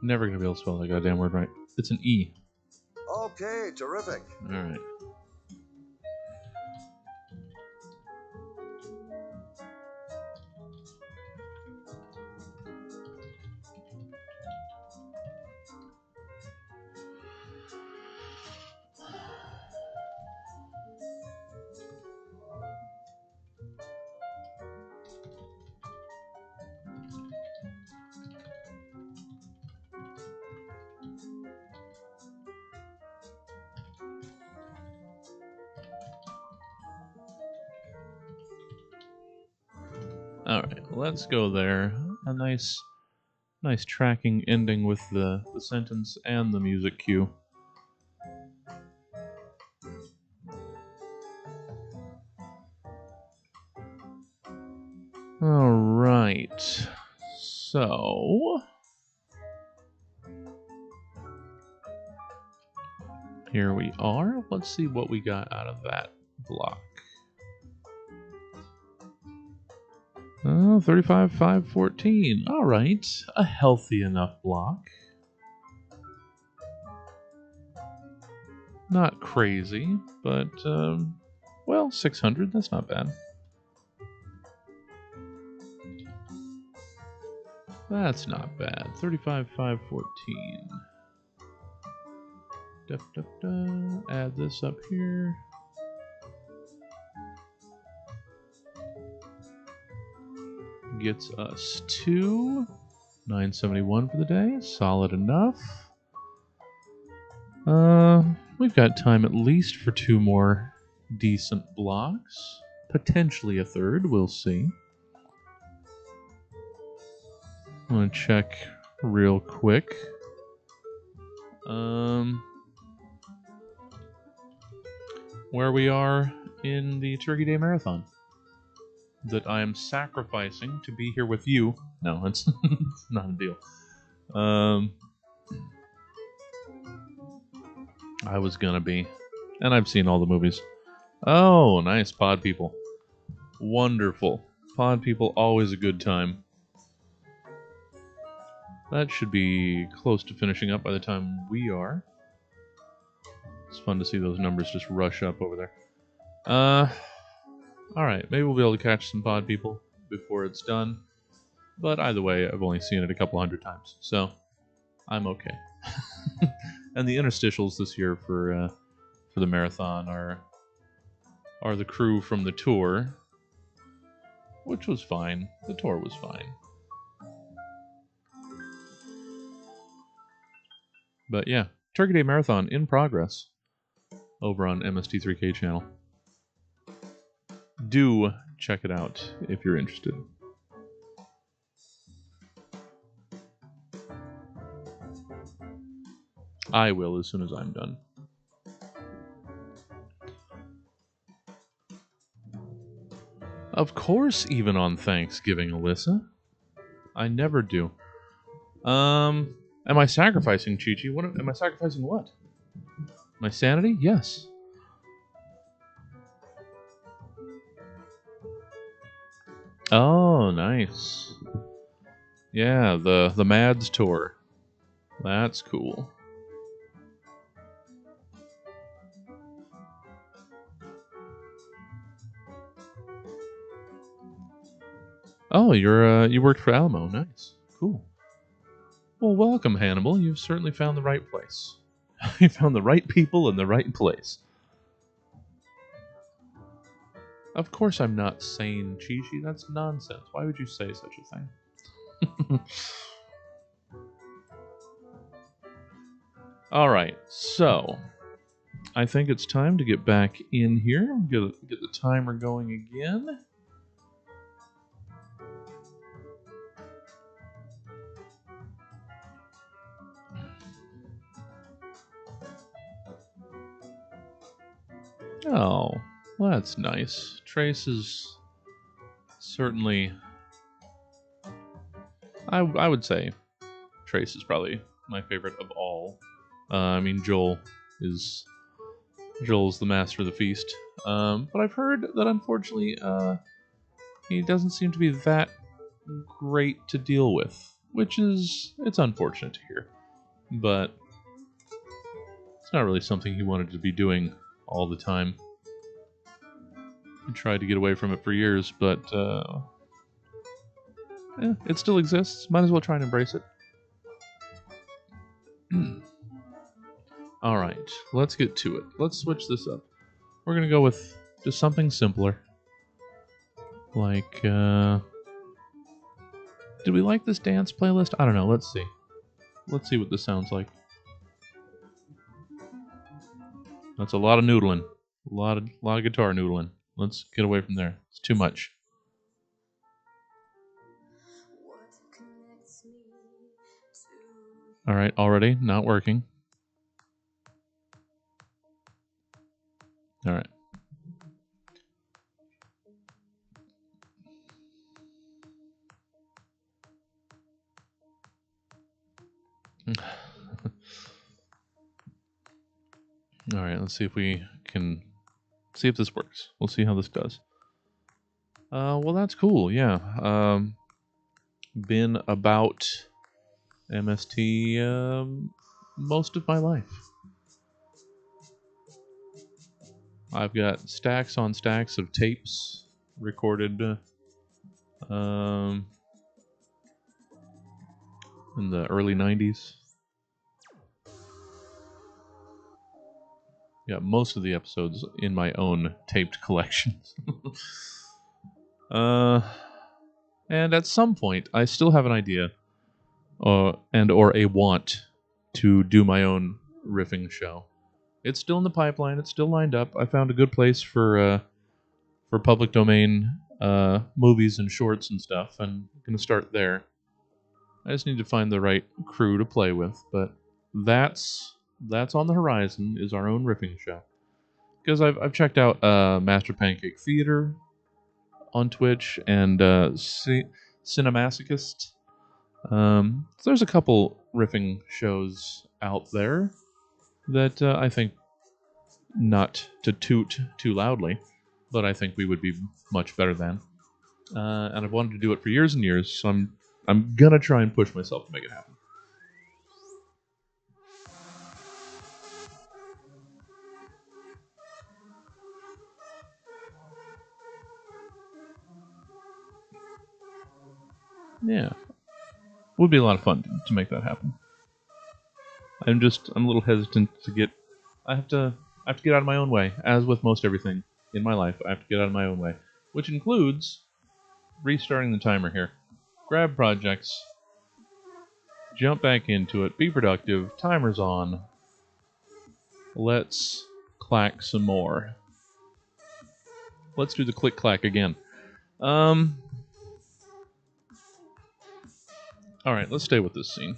Never gonna be able to spell that goddamn word right. It's an E. Okay, terrific. Alright. Alright, let's go there. A nice tracking ending with the sentence and the music cue. Alright. So here we are. Let's see what we got out of that block. 35, 5, 14. All right. A healthy enough block. Not crazy, but, well, 600. That's not bad. That's not bad. 35, 5, 14. Add this up here. Gets us to 971 for the day. Solid enough. We've got time at least for 2 more decent blocks. Potentially a third. We'll see. I'm going to check real quick. Where we are in the Turkey Day Marathon that I am sacrificing to be here with you. No, it's not a deal. I was gonna be. And I've seen all the movies. Oh, nice. Pod People. Wonderful. Pod People, always a good time. That should be close to finishing up by the time we are. It's fun to see those numbers just rush up over there. Alright, maybe we'll be able to catch some Pod People before it's done. But either way, I've only seen it a couple hundred times, so I'm okay. And the interstitials this year for the marathon are the crew from the tour, which was fine. The tour was fine. But yeah, Turkey Day Marathon in progress over on MST3K channel. Do check it out if you're interested. I will as soon as I'm done. Of course, even on Thanksgiving, Alyssa. I never do. Am I sacrificing Chi-Chi? What am I sacrificing? What? My sanity? Yes. Oh, nice. Yeah, the Mads tour. That's cool. Oh, you worked for Alamo. Nice. Cool. Well, welcome, Hannibal. You've certainly found the right place. You found the right people in the right place. Of course I'm not saying Chi-Chi. That's nonsense. Why would you say such a thing? Alright, so I think it's time to get back in here. Get the timer going again. Oh, well, that's nice. Trace is certainly... I would say Trace is probably my favorite of all. I mean, Joel's the master of the feast. But I've heard that unfortunately he doesn't seem to be that great to deal with, which is, it's unfortunate to hear. but it's not really something he wanted to be doing all the time. He tried to get away from it for years, but it still exists. Might as well try and embrace it. All right, let's get to it. Let's switch this up. We're going to go with just something simpler. Like, did we like this dance playlist? I don't know. Let's see. Let's see what this sounds like. That's a lot of noodling. A lot of guitar noodling. Let's get away from there. It's too much. All right, already not working. All right. All right, let's see if we can see if this works. We'll see how this does. Well, that's cool. Yeah. Been about MST most of my life. I've got stacks on stacks of tapes recorded in the early 90s. Yeah, most of the episodes in my own taped collections. And at some point, I still have an idea and or a want to do my own riffing show. It's still in the pipeline. It's still lined up. I found a good place for public domain movies and shorts and stuff, and I'm going to start there. I just need to find the right crew to play with, but that's on the horizon, is our own riffing show. Because I've checked out Master Pancake Theater on Twitch and Cinemasochist. So there's a couple riffing shows out there that I think, not to toot too loudly, but I think we would be much better than. And I've wanted to do it for years and years, so I'm gonna try and push myself to make it happen. Yeah, would be a lot of fun to make that happen. I'm a little hesitant to get. I have to get out of my own way, as with most everything in my life. I have to get out of my own way, which includes restarting the timer here. Grab projects, jump back into it, be productive. Timer's on. Let's clack some more. Let's do the click clack again. All right, let's stay with this scene.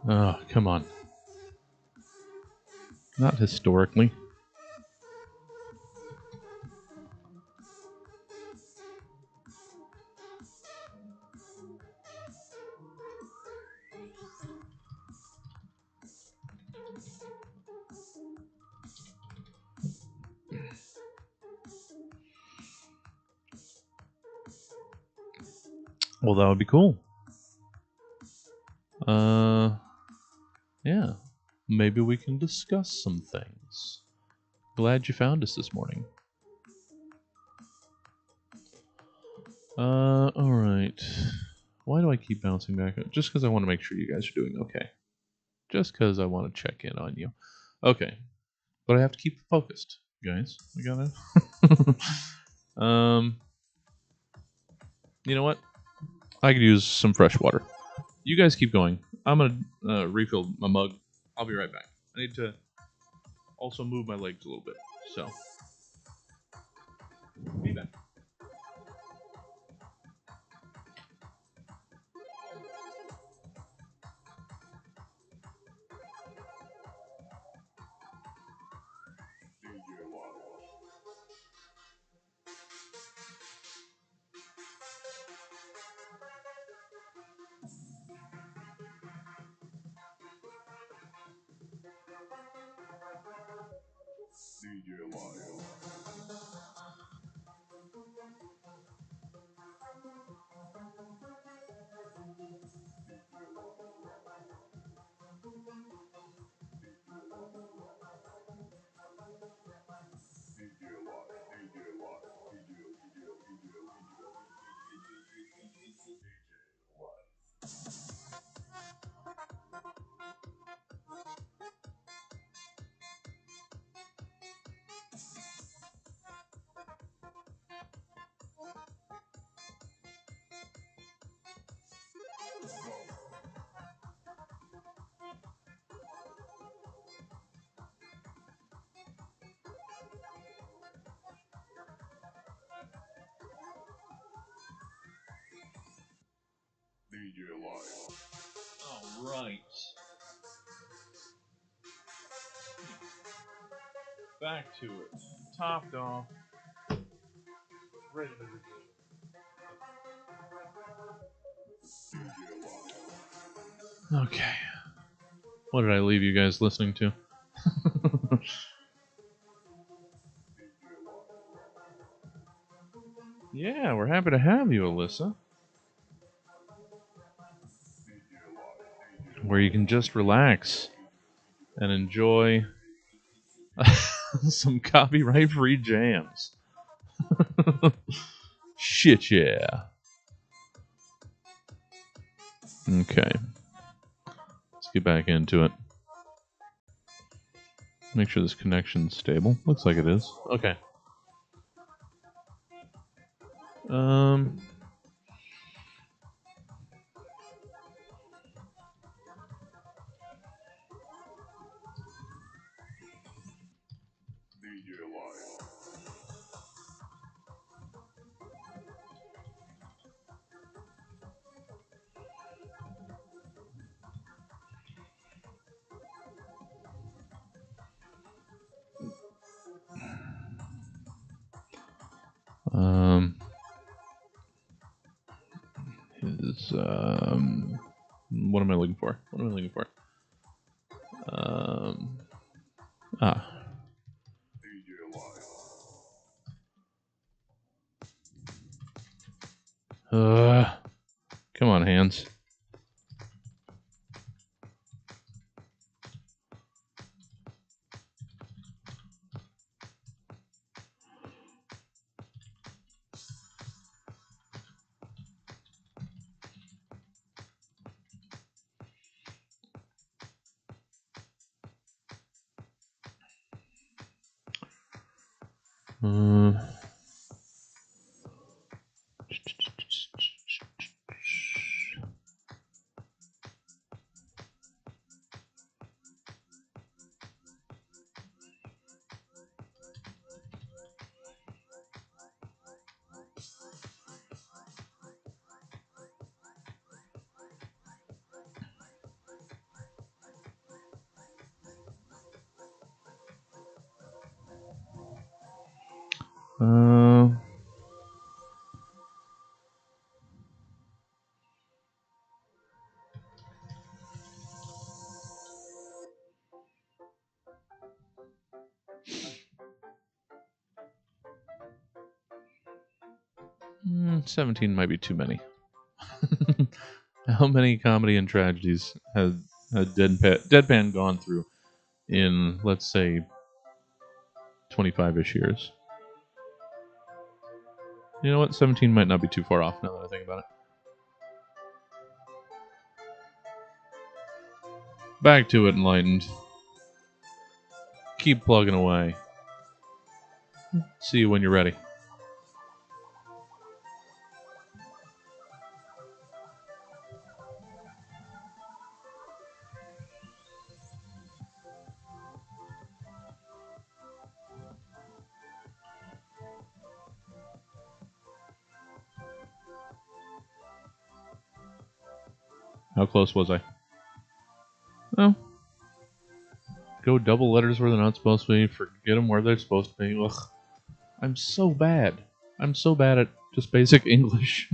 Oh, come on. Not historically. Well, that would be cool. Yeah. Maybe we can discuss some things. Glad you found us this morning. Alright. Why do I keep bouncing back? Just because I want to make sure you guys are doing okay. Just because I want to check in on you. Okay. But I have to keep focused, guys. I gotta. You know what? I could use some fresh water. You guys keep going. I'm gonna refill my mug. I'll be right back. I need to also move my legs a little bit. So, be back. All right. Back to it. Topped off. Ready to review. Okay. What did I leave you guys listening to? Yeah, we're happy to have you, Alyssa. Where you can just relax and enjoy some copyright free jams. Shit, yeah. Okay. Let's get back into it. Make sure this connection's stable. Looks like it is. Okay. Um. Is what am I looking for? What am I looking for? Ah. Come on, hands. Uh, uh, 17 might be too many. How many comedy and tragedies has Deadpan gone through in, let's say, 25-ish years? You know what? 17 might not be too far off now that I think about it. Back to it, Enlightened. Keep plugging away. See you when you're ready. How close was I? Oh. Go double letters where they're not supposed to be. Forget them where they're supposed to be. Ugh. I'm so bad. I'm so bad at just basic English.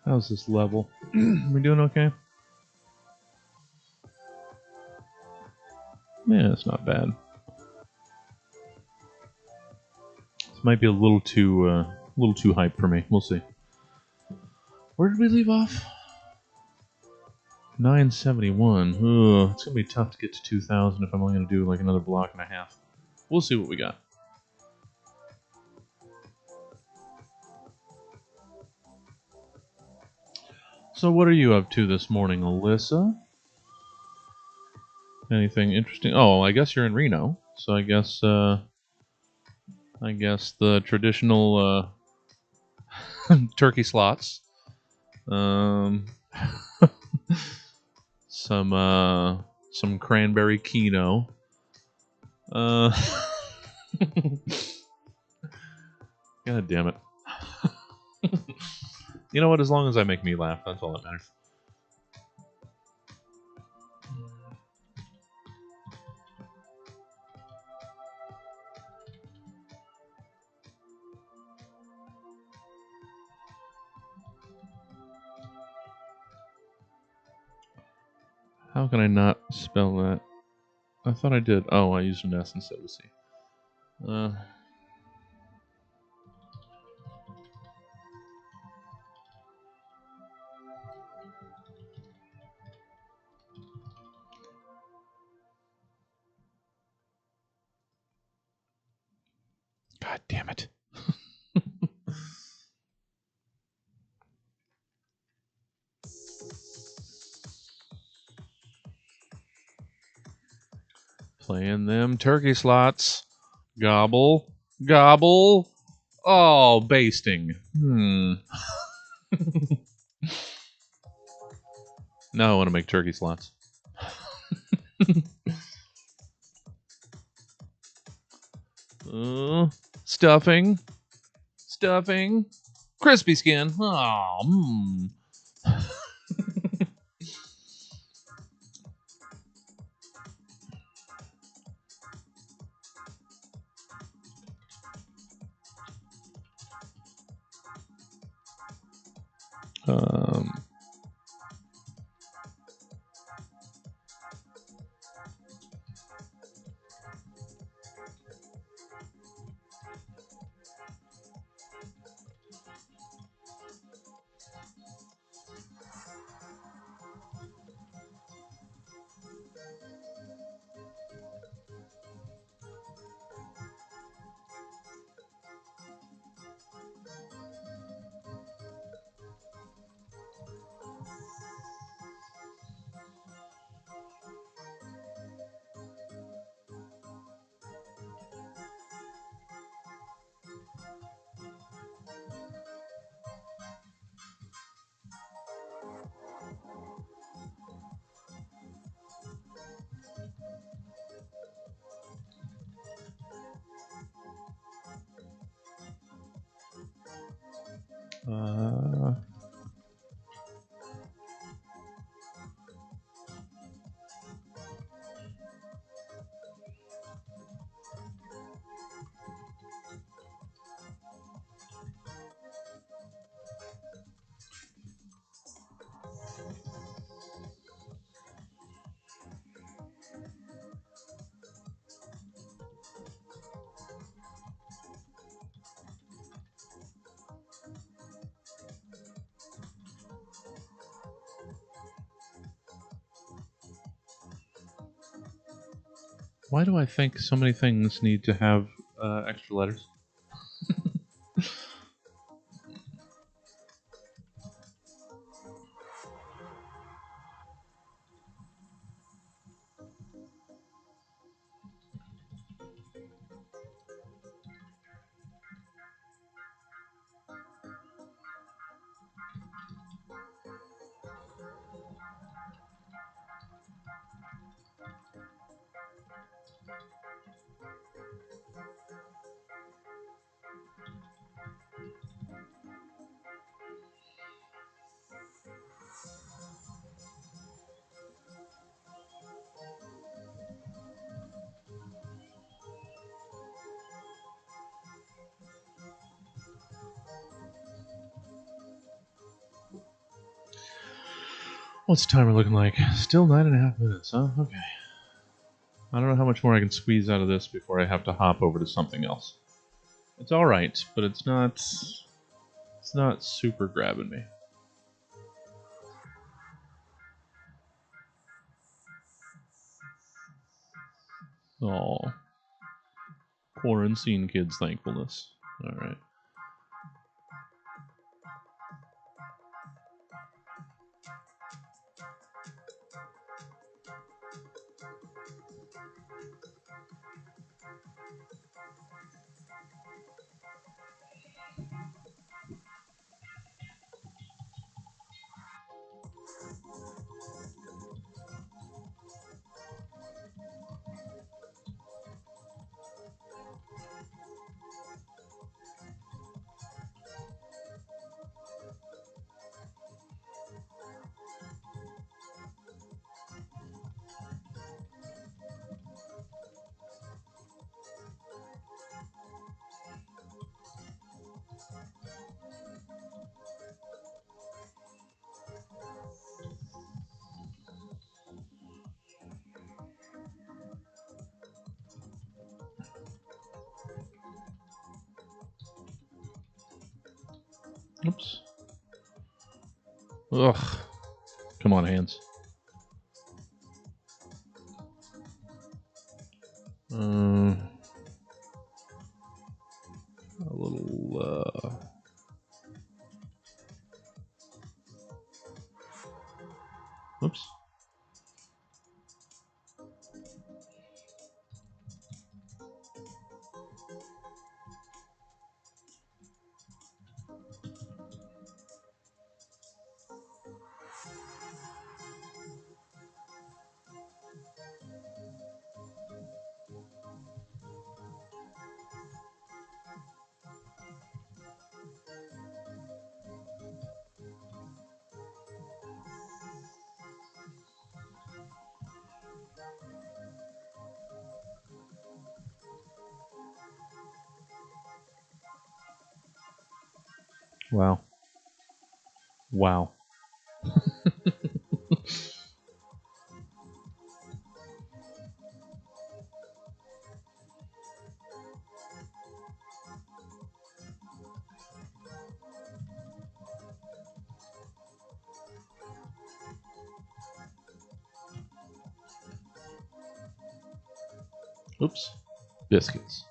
How's this level? We doing okay? Yeah, it's not bad. This might be a little too hype for me. We'll see. Where did we leave off? 971. Ugh, it's gonna be tough to get to 2,000 if I'm only gonna do like another block and a half. We'll see what we got. So what are you up to this morning, Alyssa? Anything interesting? Oh, I guess you're in Reno. So I guess the traditional turkey slots. Some cranberry Keno. God damn it. You know what? As long as I make me laugh, that's all that matters. How can I not spell that? I thought I did. Oh, I used an S instead of a C. God damn it. Playing them turkey slots. Gobble. Gobble. Oh, basting. Now I want to make turkey slots. Stuffing. Stuffing. Crispy skin. Oh, um, why do I think so many things need to have extra letters? What's the timer looking like? Still 9.5 minutes, huh? Okay. I don't know how much more I can squeeze out of this before I have to hop over to something else. It's alright, but it's not super grabbing me. Oh. Quarantine kids thankfulness. Alright. Oops. Ugh. Come on, hands. A little, Oops. Wow. Wow. Oops. Biscuits.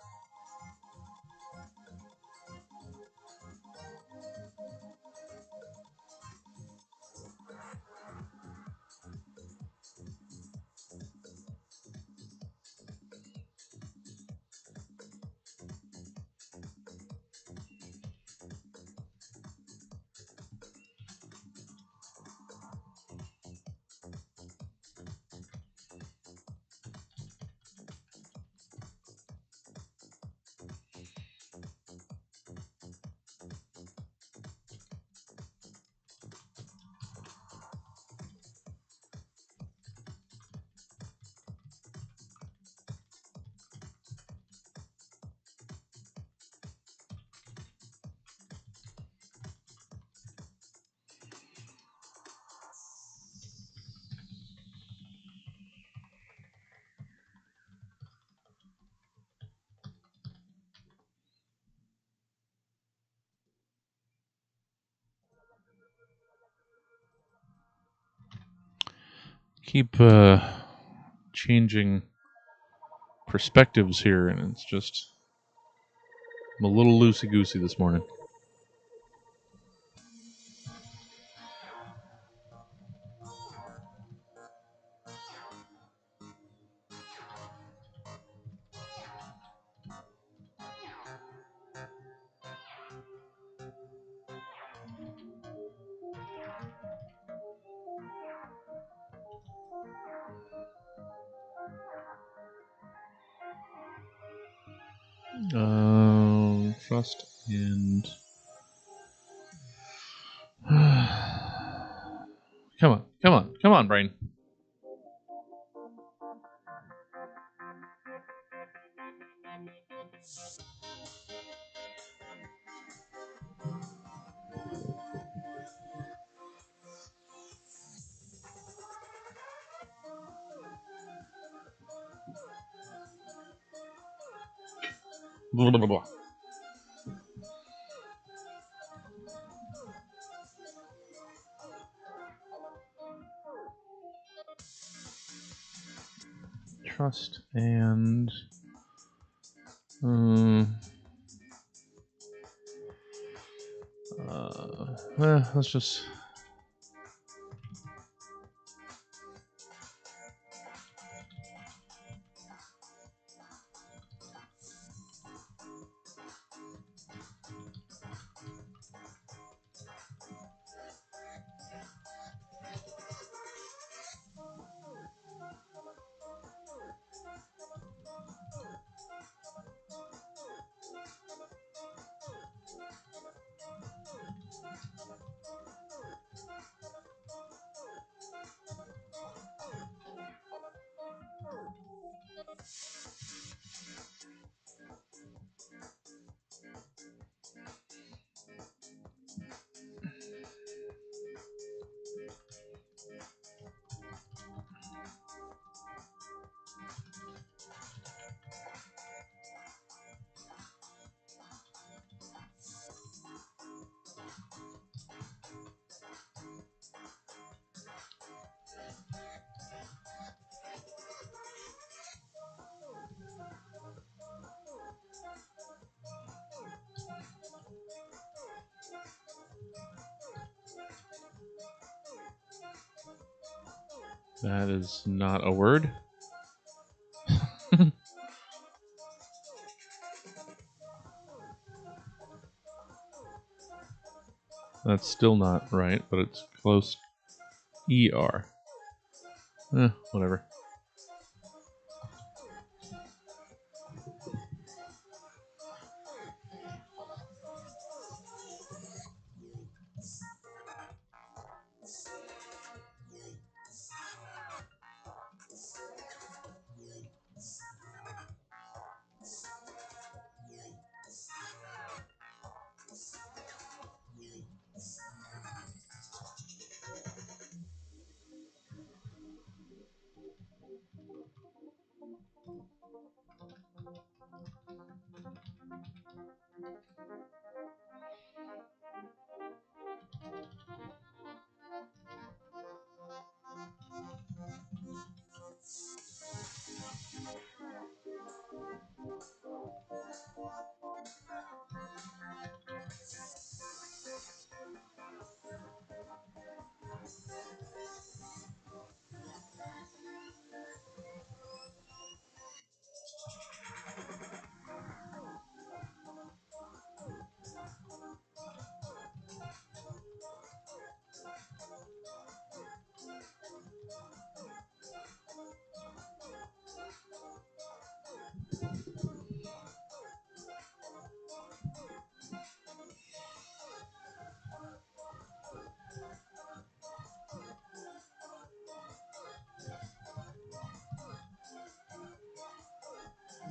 Keep changing perspectives here, and it's just I'm a little loosey goosey this morning. Trust and come on, brain. Blah, blah, blah. Trust and let's just that is not a word. That's still not right, but it's close. ER. Whatever.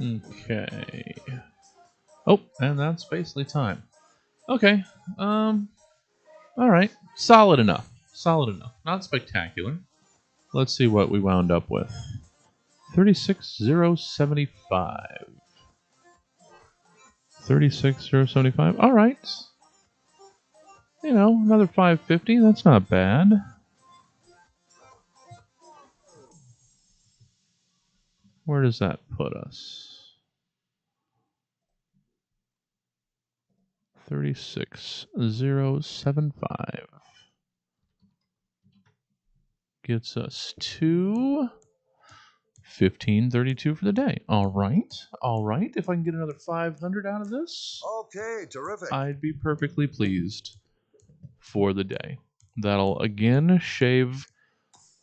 Okay. Oh, and that's basically time. Okay. All right. Solid enough. Solid enough. Not spectacular. Let's see what we wound up with. 36,075. 36,075. All right. You know, another 550. That's not bad. Where does that put us? 36,075 gets us to 1532 for the day. All right. All right. If I can get another 500 out of this, Okay, terrific. I'd be perfectly pleased for the day. That'll again shave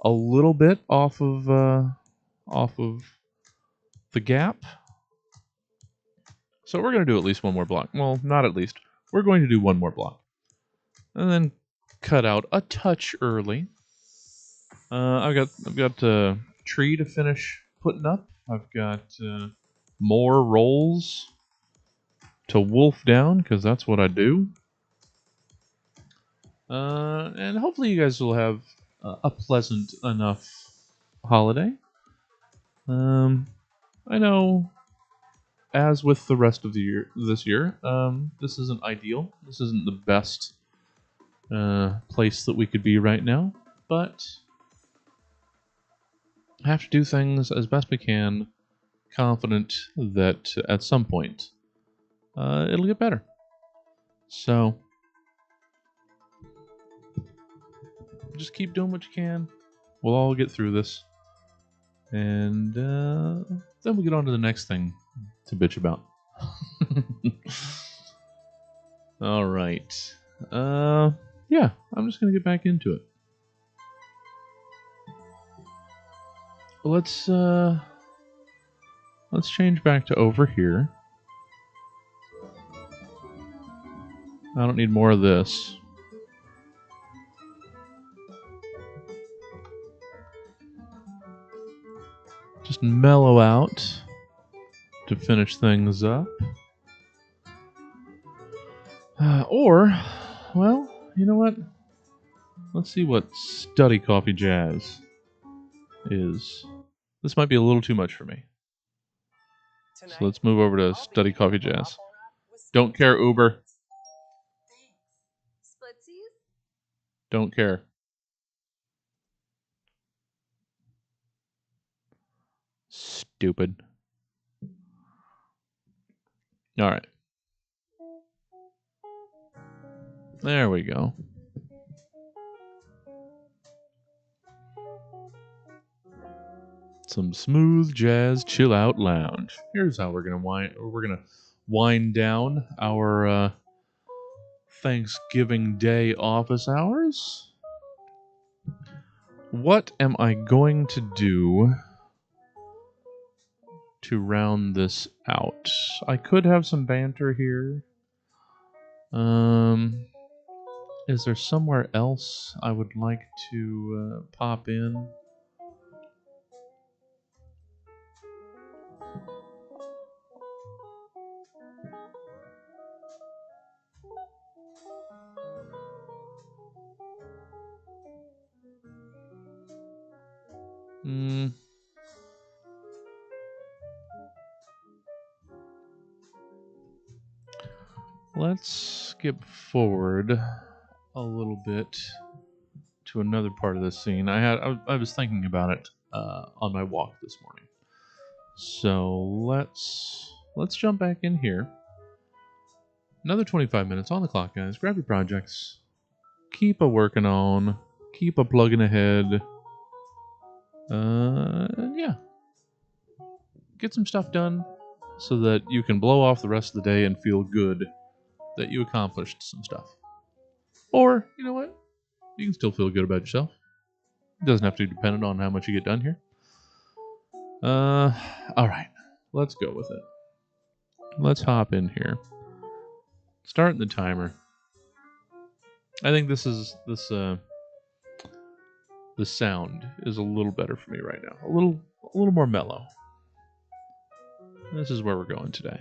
a little bit off of the gap. So we're going to do at least one more block. Well, not at least. We're going to do one more block. And then cut out a touch early. I've got a tree to finish putting up. I've got more rolls to wolf down, because that's what I do. And hopefully you guys will have a pleasant enough holiday. I know, as with the rest of the year, this isn't ideal. This isn't the best place that we could be right now, but have to do things as best we can, confident that at some point it'll get better. So just keep doing what you can. We'll all get through this, and then we'll get on to the next thing to bitch about. All right. Yeah, I'm just gonna get back into it. Let's change back to over here. I don't need more of this. Just mellow out to finish things up. Or, well, you know what? Let's see what Study Coffee Jazz is. This might be a little too much for me. So let's move over to Study Coffee Jazz. Don't care, Uber. Don't care. Stupid. Alright. There we go. Some smooth jazz chill out lounge. Here's how we're gonna wind down our Thanksgiving Day office hours. What am I going to do to round this out? I could have some banter here. Is there somewhere else I would like to pop in? Let's skip forward a little bit to another part of this scene. I was thinking about it on my walk this morning. So let's jump back in here. Another 25 minutes on the clock, guys. Grab your projects. Keep a working on. Keep a plugging ahead. Yeah. Get some stuff done so that you can blow off the rest of the day and feel good that you accomplished some stuff. Or, you know what? You can still feel good about yourself. It doesn't have to be dependent on how much you get done here. Alright. Let's go with it. Let's hop in here. Starting the timer. I think the sound is a little better for me right now. A little more mellow. This is where we're going today.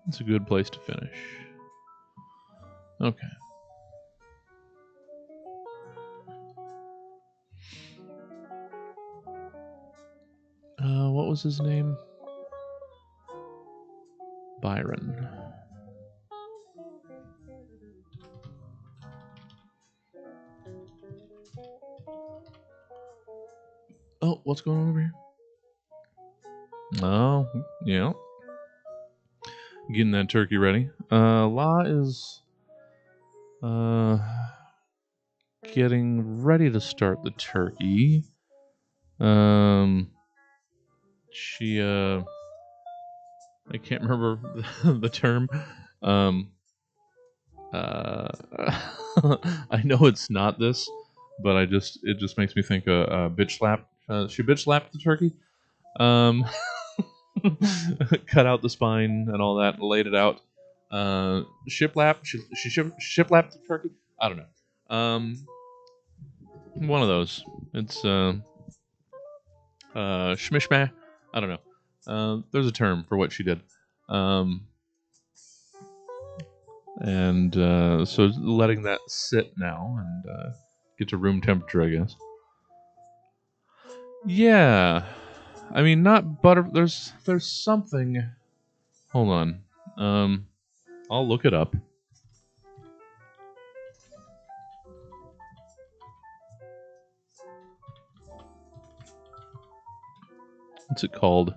It's a good place to finish. Okay. What was his name? Byron. Oh, what's going on over here? Oh, yeah. Getting that turkey ready. La is getting ready to start the turkey. She I can't remember the term. I know it's not this, but it just makes me think bitch slap. She bitch slapped the turkey. Cut out the spine and all that, and laid it out. Shiplap. She shiplapped the turkey. I don't know. One of those. It's schmishmah. I don't know. There's a term for what she did. And so letting that sit now and get to room temperature, I guess. Yeah, I mean, not butter. There's something. Hold on. I'll look it up. What's it called?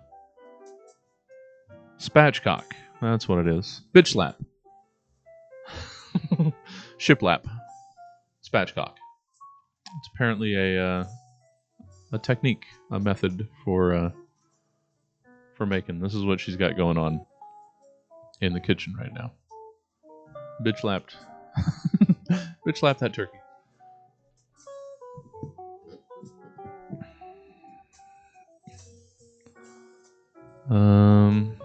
Spatchcock. That's what it is. Bitch slap. Shiplap. Spatchcock. It's apparently a technique, a method for making. This is what she's got going on in the kitchen right now. Bitch slapped. Bitch slapped that turkey. Um.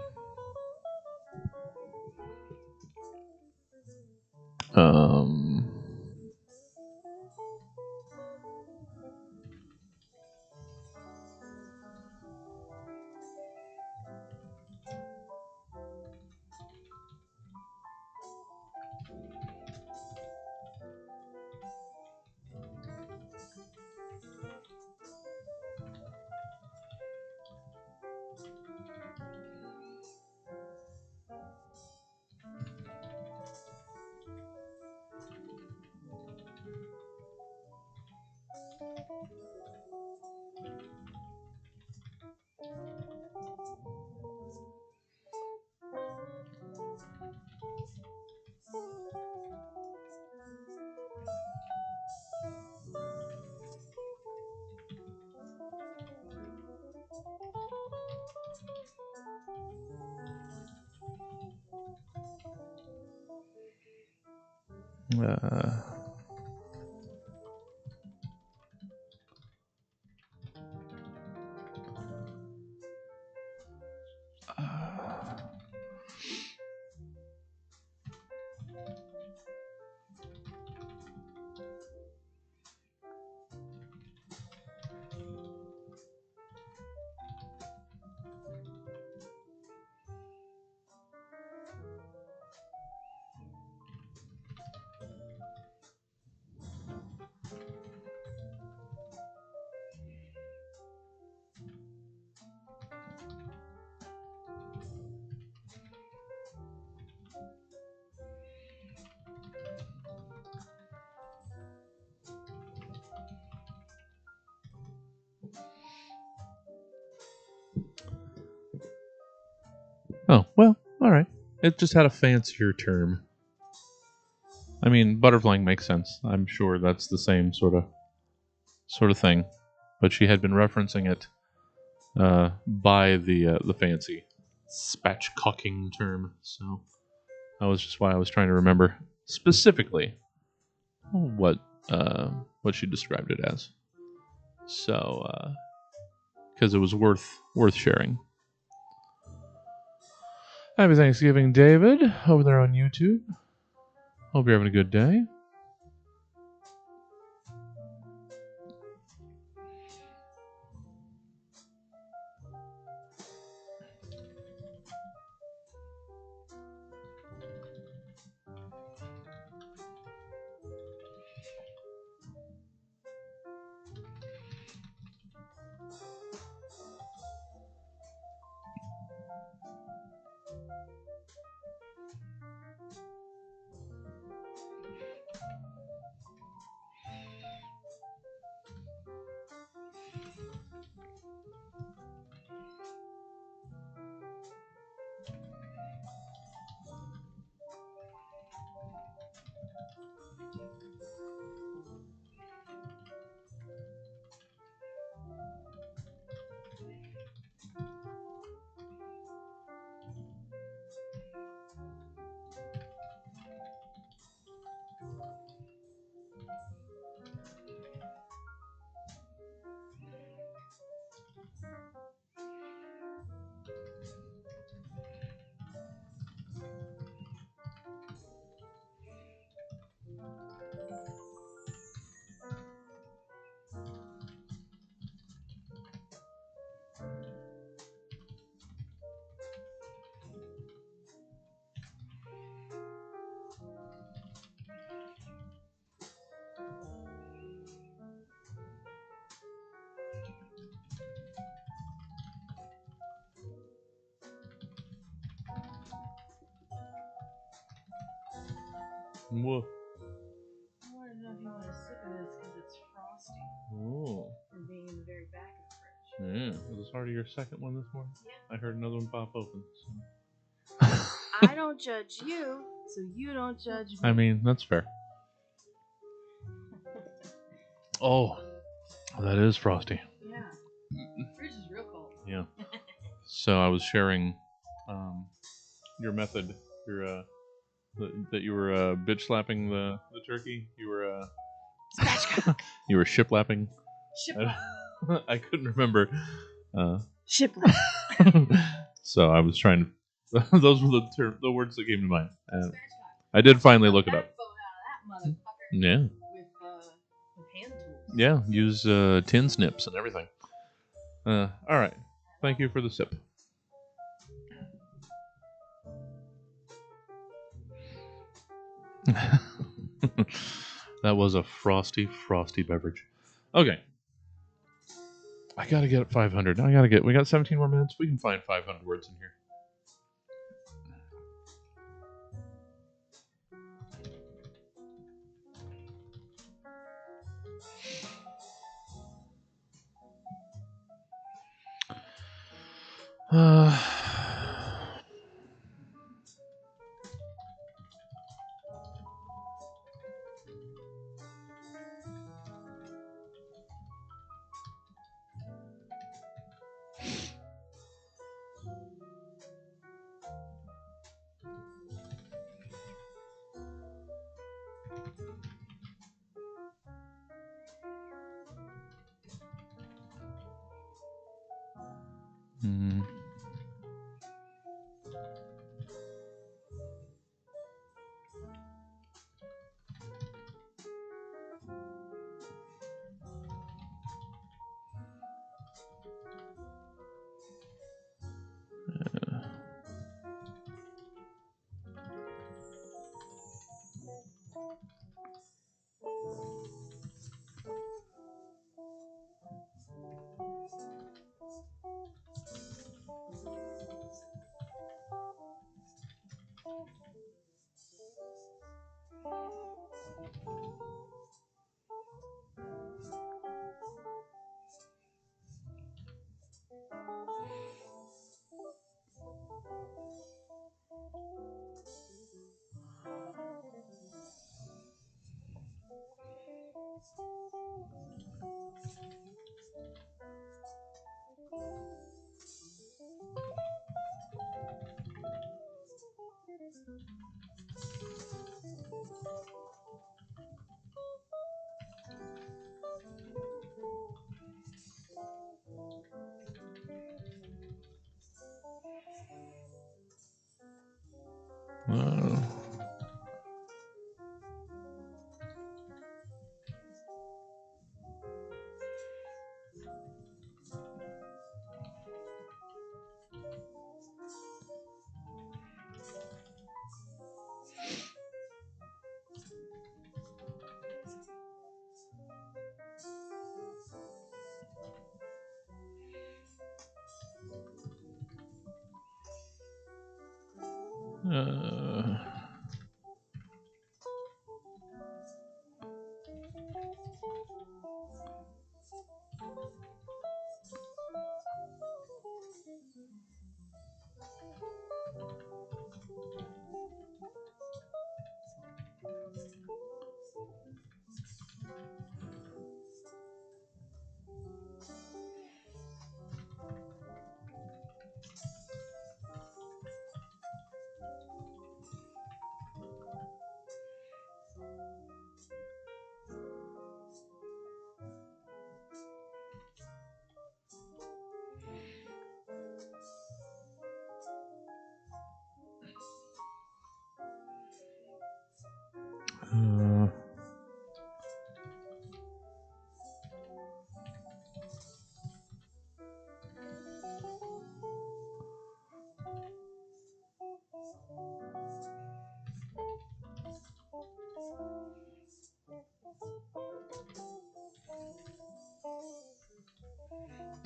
Oh, well, all right. It just had a fancier term. I mean, butterflying makes sense. I'm sure that's the same sort of thing, but she had been referencing it by the fancy spatchcocking term. So that was just why I was trying to remember specifically what she described it as. So because it was worth sharing. Happy Thanksgiving, David, over there on YouTube. Hope you're having a good day. Whoa. I want to know if you want a sip of this because it's frosty Oh. from being in the very back of the fridge. Yeah. Was this already your second one this morning? Yeah. I heard another one pop open. So. I don't judge you, so you don't judge me. I mean, that's fair. Oh, that is frosty. Yeah. The fridge is real cold. Yeah. So I was sharing your method, your that you were bitch slapping the turkey. You were you were shiplapping. Shiplap. I couldn't remember. Shiplap. So I was trying to. Those were the words that came to mind. I did finally look it up. Yeah. With hand tools. Yeah. Use tin snips and everything. All right. Thank you for the sip. That was a frosty beverage. Okay. I gotta get 500. We got 17 more minutes. We can find 500 words in here. Hmm.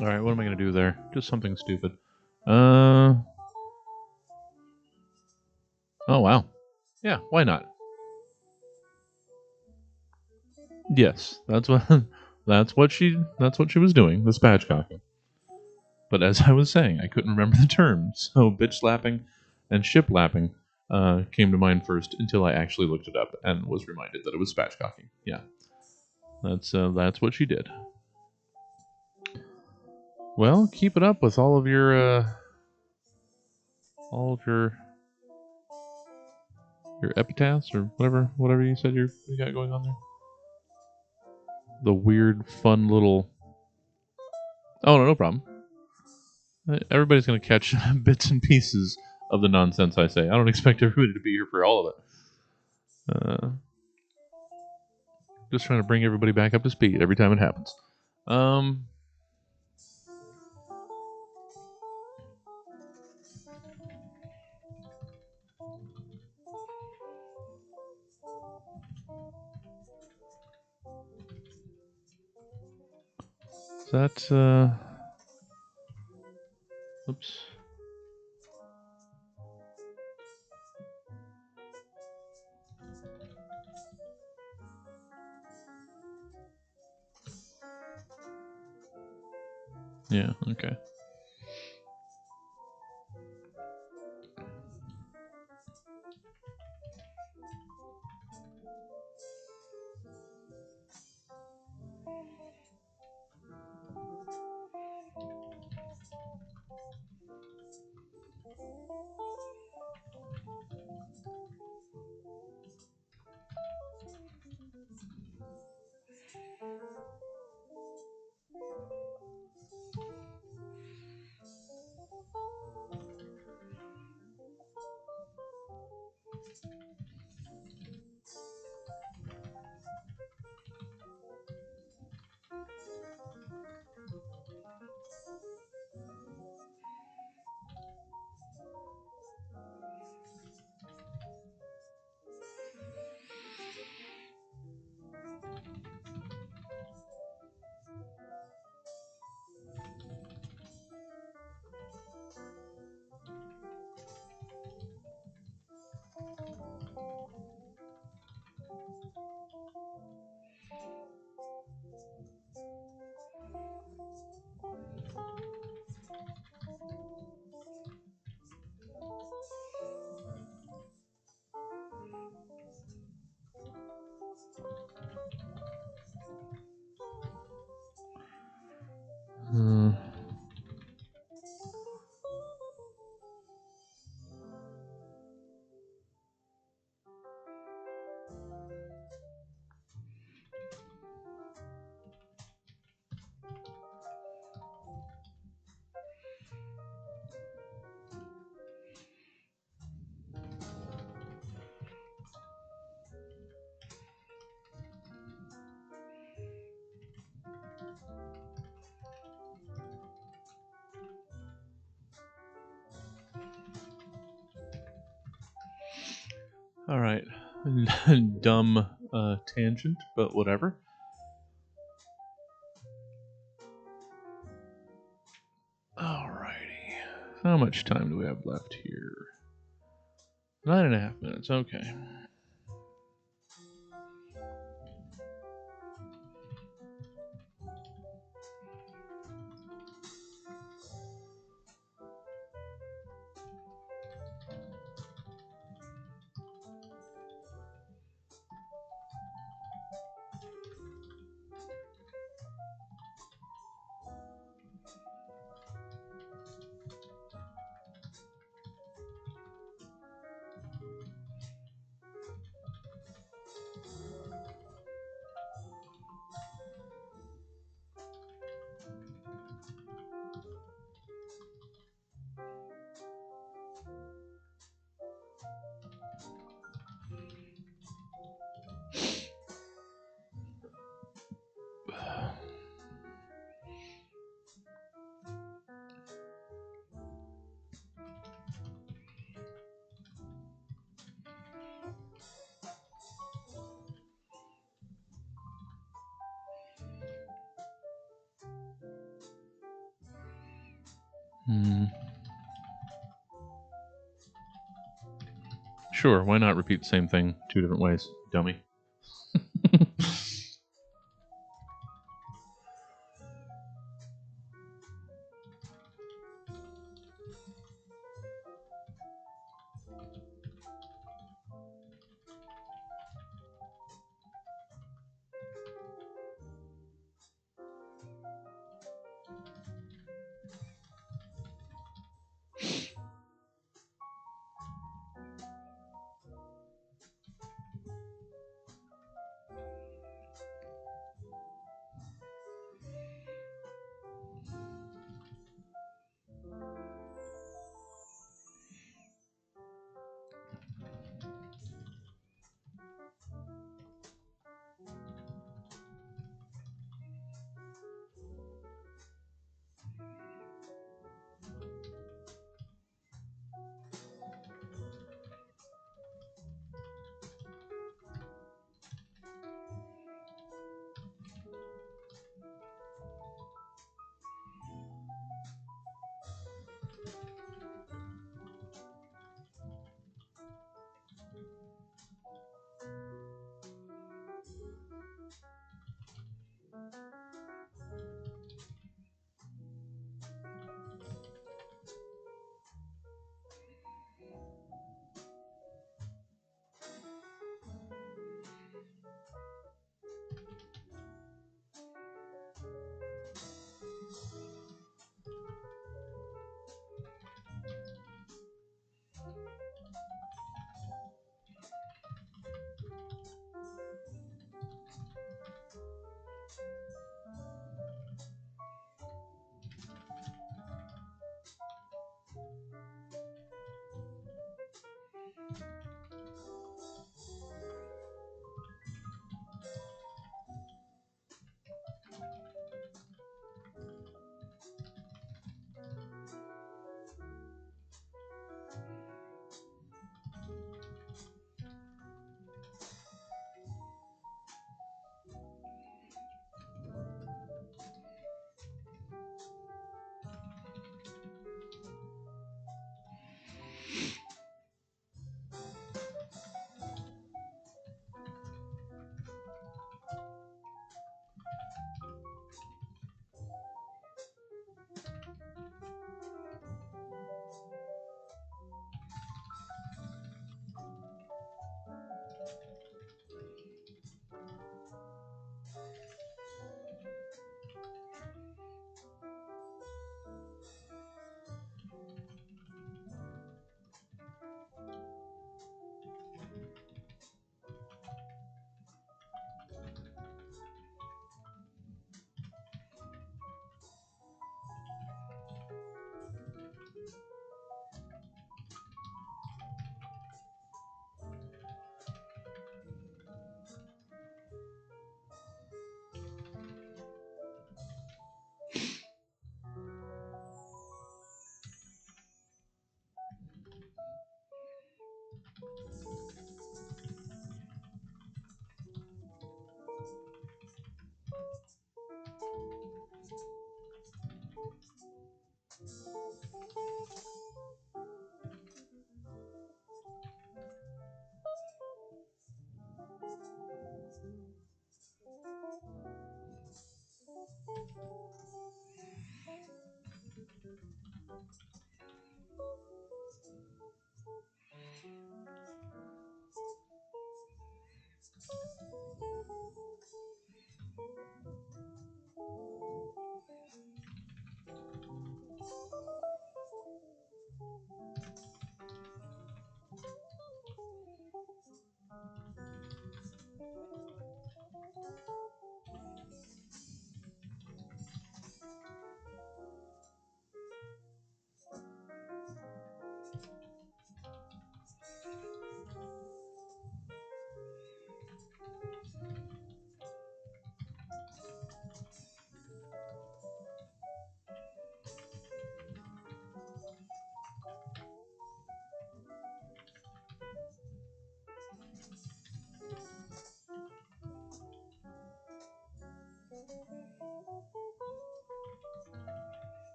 All right, what am I going to do there? Just something stupid. Oh, wow. Yeah, why not? Yes, that's what that's what she was doing, the spatchcocking. But as I was saying, I couldn't remember the term, so bitch slapping and ship lapping came to mind first until I actually looked it up and was reminded that it was spatchcocking. Yeah, that's what she did. Well, keep it up with all of your epitaphs or whatever you said you got going on there. The weird, fun little. Oh no, no problem. Everybody's gonna catch bits and pieces of the nonsense I say. I don't expect everybody to be here for all of it. Just trying to bring everybody back up to speed every time it happens. Um. That. Oops. Yeah. Okay. Uh, all right. Dumb tangent, but whatever. Alrighty. How much time do we have left here? 9.5 minutes. Okay. Hmm. Sure, why not repeat the same thing 2 different ways, dummy?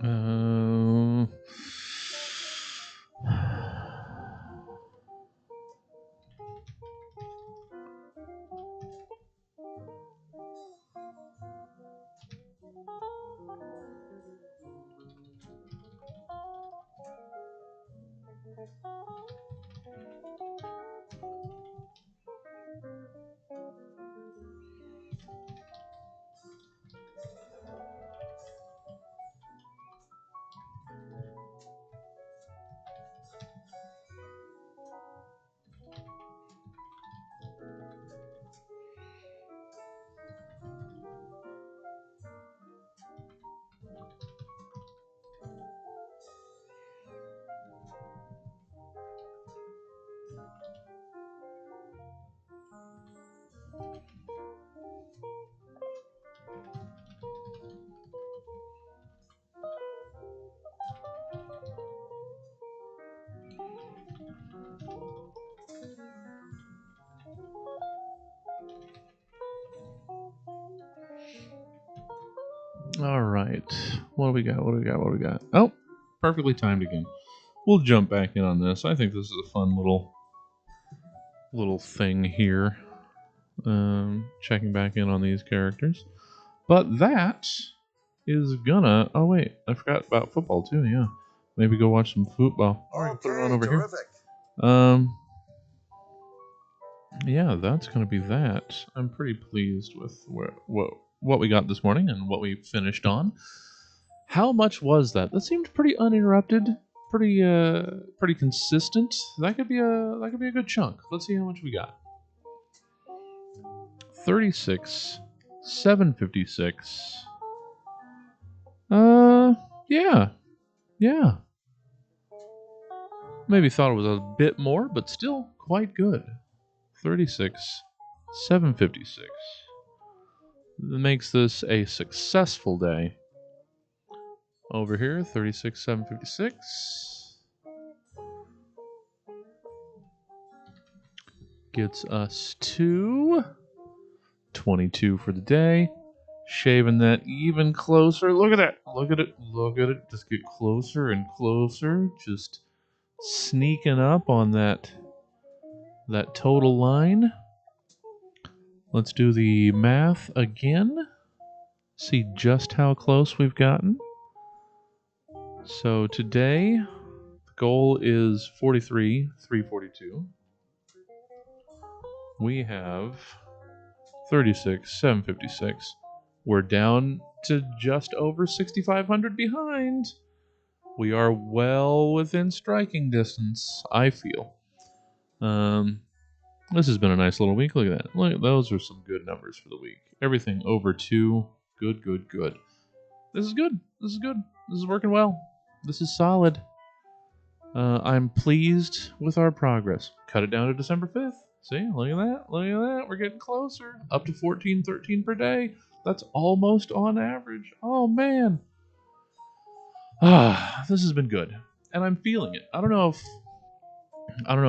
Uh, all right. What do we got? What do we got? What do we got? Oh, perfectly timed again. We'll jump back in on this. I think this is a fun little thing here. Checking back in on these characters. But that is gonna. Oh wait, I forgot about football too. Yeah, maybe go watch some football. All right, put it on over terrific. here. Yeah, that's gonna be that. I'm pretty pleased with what we got this morning and what we finished on. How much was that? That seemed pretty uninterrupted, pretty consistent. That could be a good chunk. Let's see how much we got. 36, 756. Yeah. Maybe thought it was a bit more, but still quite good. 36, 756. That makes this a successful day. Over here, 36, 756. Gets us to 22 for the day. Shaving that even closer. Look at that. Look at it. Look at it. Just get closer and closer. Just sneaking up on that total line. Let's do the math again. See just how close we've gotten. So today, the goal is 43, 342. We have 36, 756. We're down to just over 6,500 behind. We are well within striking distance, I feel. This has been a nice little week. Look at that. Look, those are some good numbers for the week. Everything over 2. Good. This is good. This is working well. This is solid. I'm pleased with our progress. Cut it down to December 5th. See, look at that. We're getting closer. Up to 14, 13 per day. That's almost on average. Oh man. This has been good, and I'm feeling it. I don't know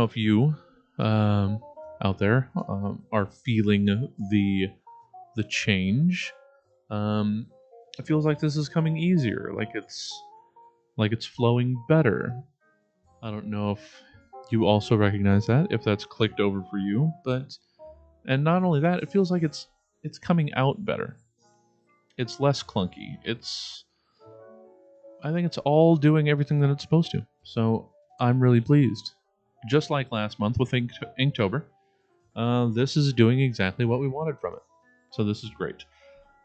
if you out there are feeling the change. It feels like this is coming easier, like it's flowing better. I don't know if you also recognize that, if that's clicked over for you, and not only that, it feels like it's coming out better. It's less clunky. I think it's all doing everything that it's supposed to. So I'm really pleased. Just like last month with Inktober, this is doing exactly what we wanted from it. So this is great.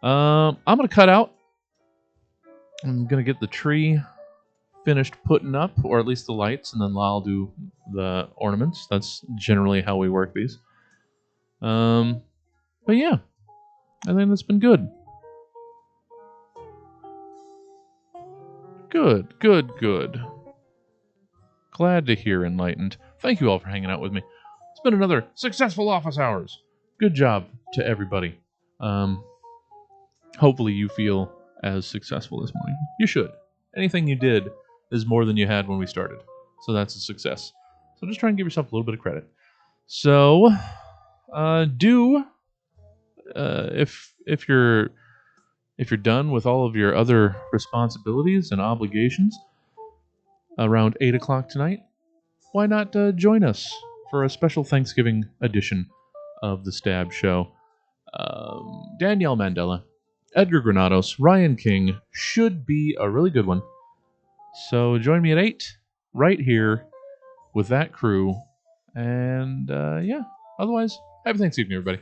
I'm going to cut out. I'm going to get the tree finished putting up, or at least the lights, and then I'll do the ornaments. That's generally how we work these. But yeah, I think that's been good. Good. Glad to hear, Enlightened. Thank you all for hanging out with me. It's been another successful office hours. Good job to everybody. Hopefully you feel as successful this morning. You should. Anything you did is more than you had when we started. So that's a success. So just try and give yourself a little bit of credit. So, if you're done with all of your other responsibilities and obligations around 8 o'clock tonight, why not join us for a special Thanksgiving edition of the Stab Show? Danielle Mandela, Edgar Granados, Ryan King should be a really good one. So join me at 8 right here with that crew. And yeah, otherwise, happy Thanksgiving, everybody.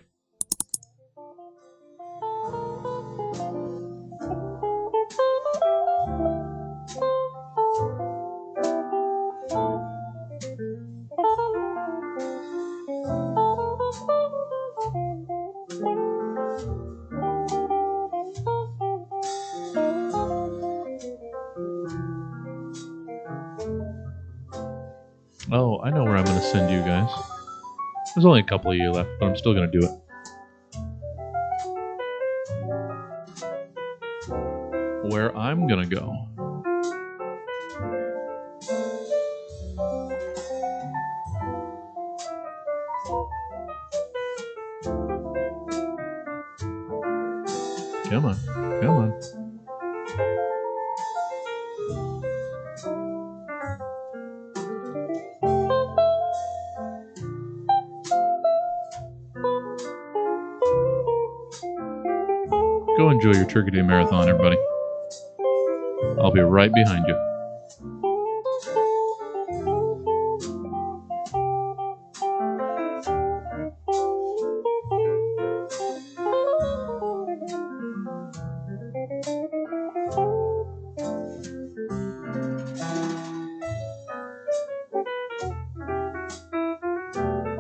Oh, I know where I'm going to send you guys. There's only a couple of you left, but I'm still going to do it. Where I'm going to go. Come on. Go enjoy your Turkey Day Marathon, everybody. I'll be right behind you.